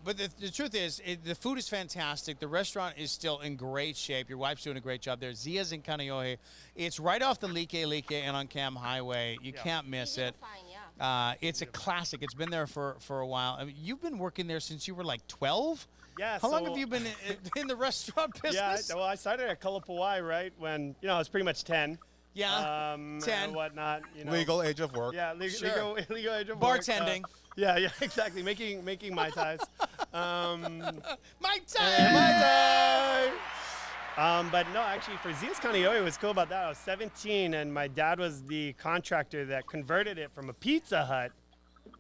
But the truth is, the food is fantastic. The restaurant is still in great shape. Your wife's doing a great job there. Zia's in Kaneohe. It's right off the Like and on Cam Highway. You can't miss Easy to it. find, yeah. It's a classic. It's been there for a while. I mean, you've been working there since you were like 12? Yeah. How long so- have you been in the restaurant Yeah. business? Well, I started at Kalapawai, right when I was pretty much 10. Yeah. 10. And whatnot. You know. Legal age of work. Yeah, Sure. legal age of work. Bartending. Yeah, exactly. Making Mai Tais. My time! But no, actually, for Zia's Kaneohe, what's cool about that, I was 17, and my dad was the contractor that converted it from a Pizza Hut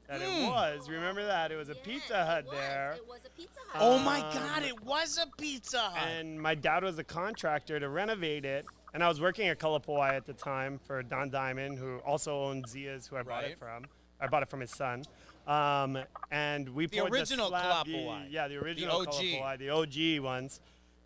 that it was. Remember that? It was a Pizza Hut there. It was a Pizza Hut. Oh my God, it was a Pizza Hut. And my dad was a contractor to renovate it. And I was working at Kalapawai at the time for Don Diamond, who also owned Zia's, who I bought Right. it from. I bought it from his son. And we The poured original the slab, Kalapawai. Yeah, the original OG. Kalapawai, the OG ones.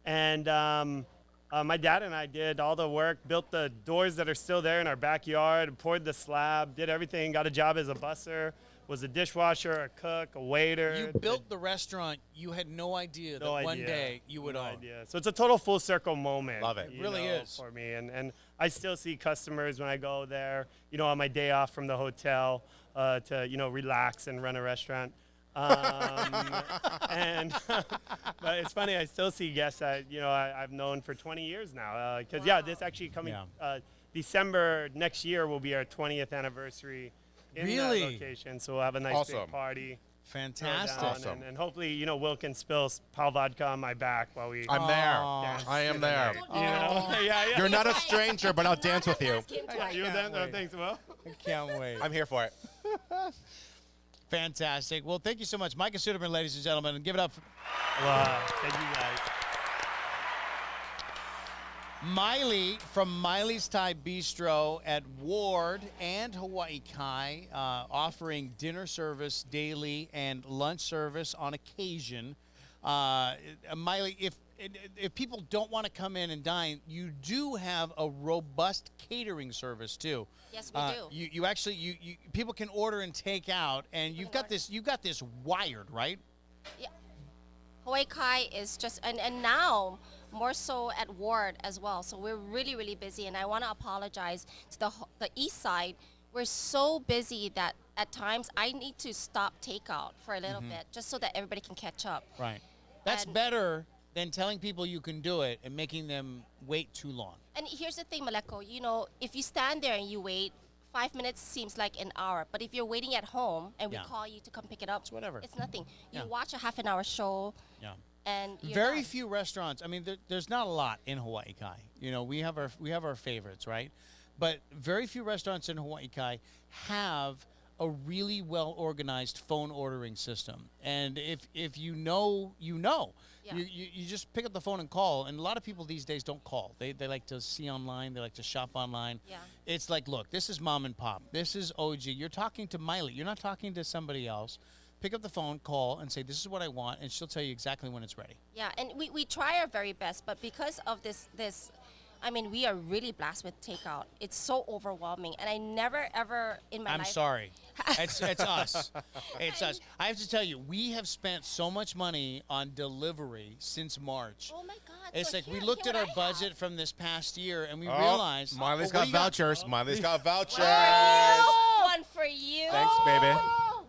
And my dad and I did all the work, built the doors that are still there in our backyard, poured the slab, did everything, got a job as a busser, was a dishwasher, a cook, a waiter. You built the restaurant. You had no idea that No one idea. day you would No own. idea. So it's a total full circle moment. Love it. you Really know, is. for me. And I still see customers when I go there, on my day off from the hotel to, relax and run a restaurant. And but it's funny, I still see guests that, I've known for 20 years now. Because, this actually coming December next year will be our 20th anniversary in Really? that location. So we'll have a nice Awesome. big party. Fantastic. Down, Awesome. and hopefully, Will can spill Pal vodka on my back while we. I'm there. Aw. I am there. Yeah. You're not a stranger, but I'll dance with you. You then? wait. Thanks, Will. I can't wait. I'm here for it. Fantastic. Well, thank you so much. Micah Suderman, ladies and gentlemen. And give it up for Wow. Thank you guys. Maile from Maile's Thai Bistro at Ward and Hawaii Kai, offering dinner service daily and lunch service on occasion. Maile, if people don't want to come in and dine, you do have a robust catering service too. Yes, we do. You actually people can order and take out, and you've got this wired, right? Yeah. Hawaii Kai is just, and now more so at Ward as well. So we're really, really busy, and I want to apologize to the east side. We're so busy that at times I need to stop takeout for a little bit just so that everybody can catch up. Right. That's And- better than telling people you can do it and making them wait too long. And here's the thing, Maleko, if you stand there and you wait, 5 minutes seems like an hour. But if you're waiting at home and we Yeah. call you to come pick it up, It's whatever. It's nothing. You Yeah. watch a half an hour show Yeah. and you're Very done. few restaurants. I mean, there's not a lot in Hawaii Kai. We have our favorites, right? But very few restaurants in Hawaii Kai have a really well organized phone ordering system. And if you know, Yeah. you just pick up the phone and call. And a lot of people these days don't call. They like to see online. They like to shop online. Yeah. It's like, look, this is mom and pop. This is OG. You're talking to Maile. You're not talking to somebody else. Pick up the phone, call, and say, this is what I want, and she'll tell you exactly when it's ready. Yeah, and we try our very best, but because of this I mean, we are really blessed with takeout. It's so overwhelming, and I never ever in my I'm life. sorry. It's us. It's us. I have to tell you, we have spent so much money on delivery since March. Oh my God! It's so like we here- looked here at our what I budget have. from this past year, and we Oh, realized Miley's Oh, what got do you got? vouchers. Miley's got vouchers. One for you. Thanks, baby.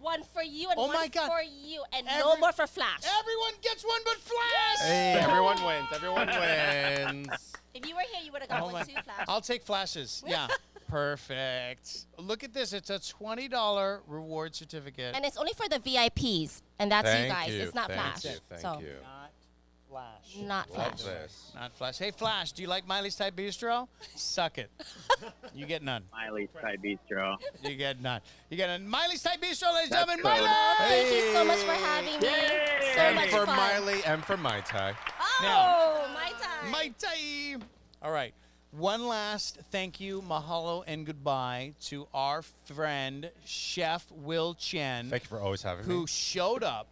One for you and Oh my one God. for you, and no Every- more for Flash. Everyone gets one but Flash. Hey, everyone wins. Everyone wins. If you were here, you would have got Oh my- one too, Flash. I'll take Flashes. Yeah. Perfect. Look at this. It's a $20 reward certificate. And it's only for the VIPs, and that's Thank you guys. you, It's not thank Flash. you, thank so you. Not Flash. not Love Flash. this. Not Flash. Hey, Flash, do you like Miley's Thai Bistro? Suck it. You get none. Miley's Thai Bistro. You get none. You get none. Miley's Thai Bistro, ladies and That's gentlemen. cool. Miley! Thank you so much for having me. Yay! So And much for fun. Miley and for Mai Tai. Oh, my time. Mai Tai. All right. One last thank you, mahalo, and goodbye to our friend, Chef Will Chen, Thank you for always having who me. showed up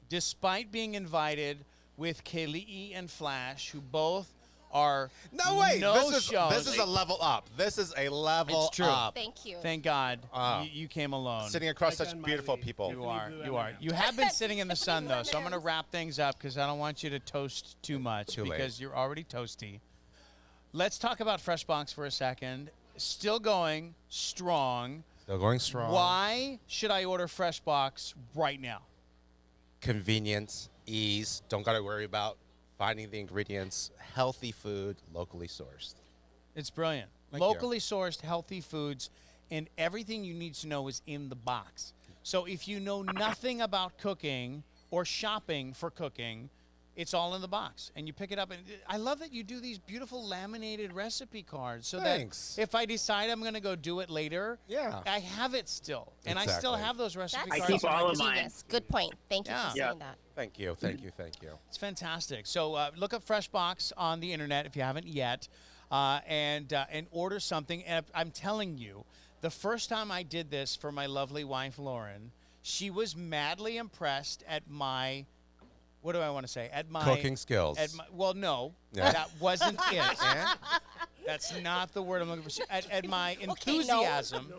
despite being invited with Keli'i and Flash, who both are No way. no-shows. This is a level up. This is a level It's true. up. Thank you. Thank God Ah. you came alone. Sitting across Micah such and beautiful Miley. people. You are. Blue You are. M&Ms. You have been sitting in the sun, Blue though, so I'm going to M&Ms. wrap things up because I don't want you to toast too much Too late. because you're already toasty. Let's talk about Freshbox for a second. Still going strong. Still going strong. Why should I order Freshbox right now? Convenience, ease. Don't got to worry about finding the ingredients. Healthy food, locally sourced. It's brilliant. Thank you. Locally sourced, healthy foods, and everything you need to know is in the box. So if you know nothing about cooking or shopping for cooking, it's all in the box, and you pick it up. And I love that you do these beautiful laminated recipe cards, so Thanks. that if I decide I'm going to go do it later, Yeah. I have it still, and I still Exactly. have those recipe That's I cards. keep all of genius. mine. Good point. Thank you Yeah. for Yeah. saying that. Thank you. Thank you. Thank you. It's fantastic. So look up Freshbox on the internet if you haven't yet, and order something. And I'm telling you, the first time I did this for my lovely wife Lauren, she was madly impressed at my. What do I want to say? At my Cooking skills. At my, well, no, Yeah. that wasn't it. That's not the word I'm looking for. At my no. enthusiasm.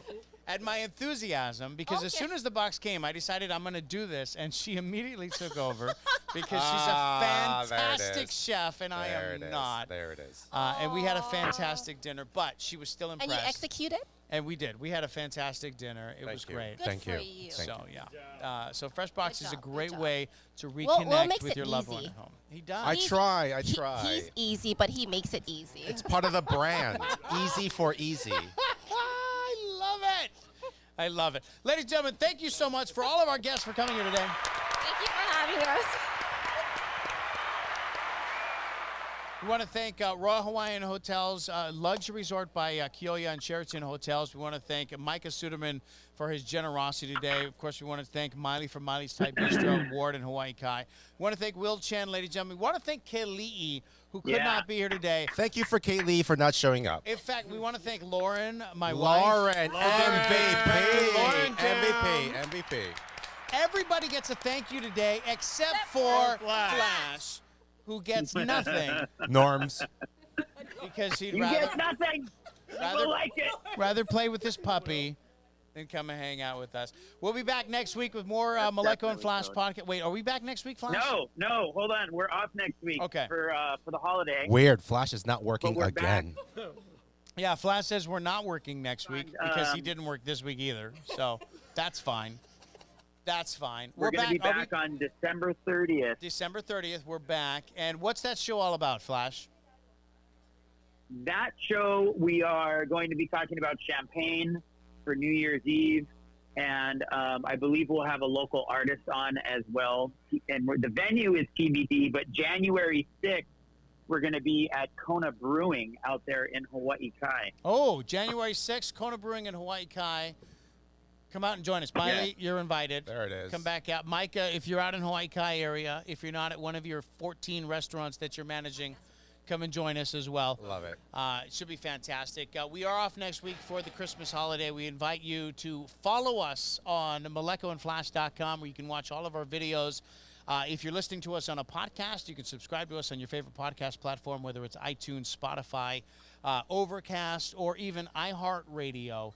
At my enthusiasm, because as Okay. soon as the box came, I decided I'm going to do this, and she immediately took over because she's a Ah, there it fantastic is. chef, and I There am it is. not. There it is. And we had a fantastic dinner, but she was still And impressed. you executed? And we did. We had a fantastic dinner. It Thank was you. great. Good Thank for you. you. Thank So you. yeah, so Freshbox Good is a job, good great job. way to Will reconnect makes with it your loved one easy. at home. He does. I He's- try. I try. He's easy, but he makes it easy. It's part of the brand. Easy for easy. I love it. I love it. Ladies and gentlemen, thank you so much for all of our guests for coming here today. Thank you for having us. We want to thank Royal Hawaiian Hotels, Luxury Resort by Kioya and Sheraton Hotels. We want to thank Micah Suderman for his generosity today. Of course, we want to thank Miley from Miley's Thai Bistro, Ward, and Hawaii Kai. We want to thank Will Chen, ladies and gentlemen. We want to thank Keli'i, who could Yeah. not be here today. Thank you for Kaylee for not showing up. In fact, we want to thank Lauren, my Lauren, wife. MVP. Lauren, MVP. MVP. Everybody gets a thank you today except for Flash, who gets nothing Norms. because he'd You rather, get nothing. rather, People like it. rather play with this puppy than come and hang out with us. We'll be back next week with more Maleko and definitely Flash so. podcast. Wait, are we back next week, Flash? No, hold on. We're off next week Okay. for the holiday. Weird. Flash is not working But we're again. Yeah, Flash says we're not working next week because he Um, didn't work this week either. So that's fine. That's fine. We're going to be Are we- back on December 30th. December 30th. We're back. And what's that show all about, Flash? That show, we are going to be talking about champagne for New Year's Eve. And I believe we'll have a local artist on as well. And the venue is TBD, but January 6th, we're going to be at Kona Brewing out there in Hawaii Kai. Oh, January 6th, Kona Brewing in Hawaii Kai. Come out and join us. Miley, you're invited. There it is. Come back out. Micah, if you're out in Hawaii Kai area, if you're not at one of your 14 restaurants that you're managing, come and join us as well. Love it. It should be fantastic. We are off next week for the Christmas holiday. We invite you to follow us on MalekoandFlash.com where you can watch all of our videos. If you're listening to us on a podcast, you can subscribe to us on your favorite podcast platform, whether it's iTunes, Spotify, Overcast, or even iHeartRadio.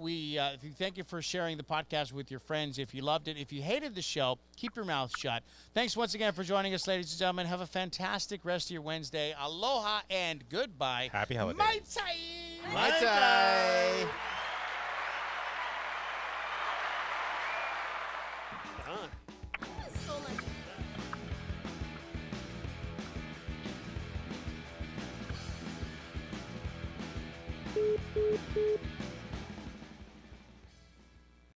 We thank you for sharing the podcast with your friends if you loved it. If you hated the show, keep your mouth shut. Thanks once again for joining us, ladies and gentlemen. Have a fantastic rest of your Wednesday. Aloha and goodbye. Happy holidays. Mai Tai. Mai Tai.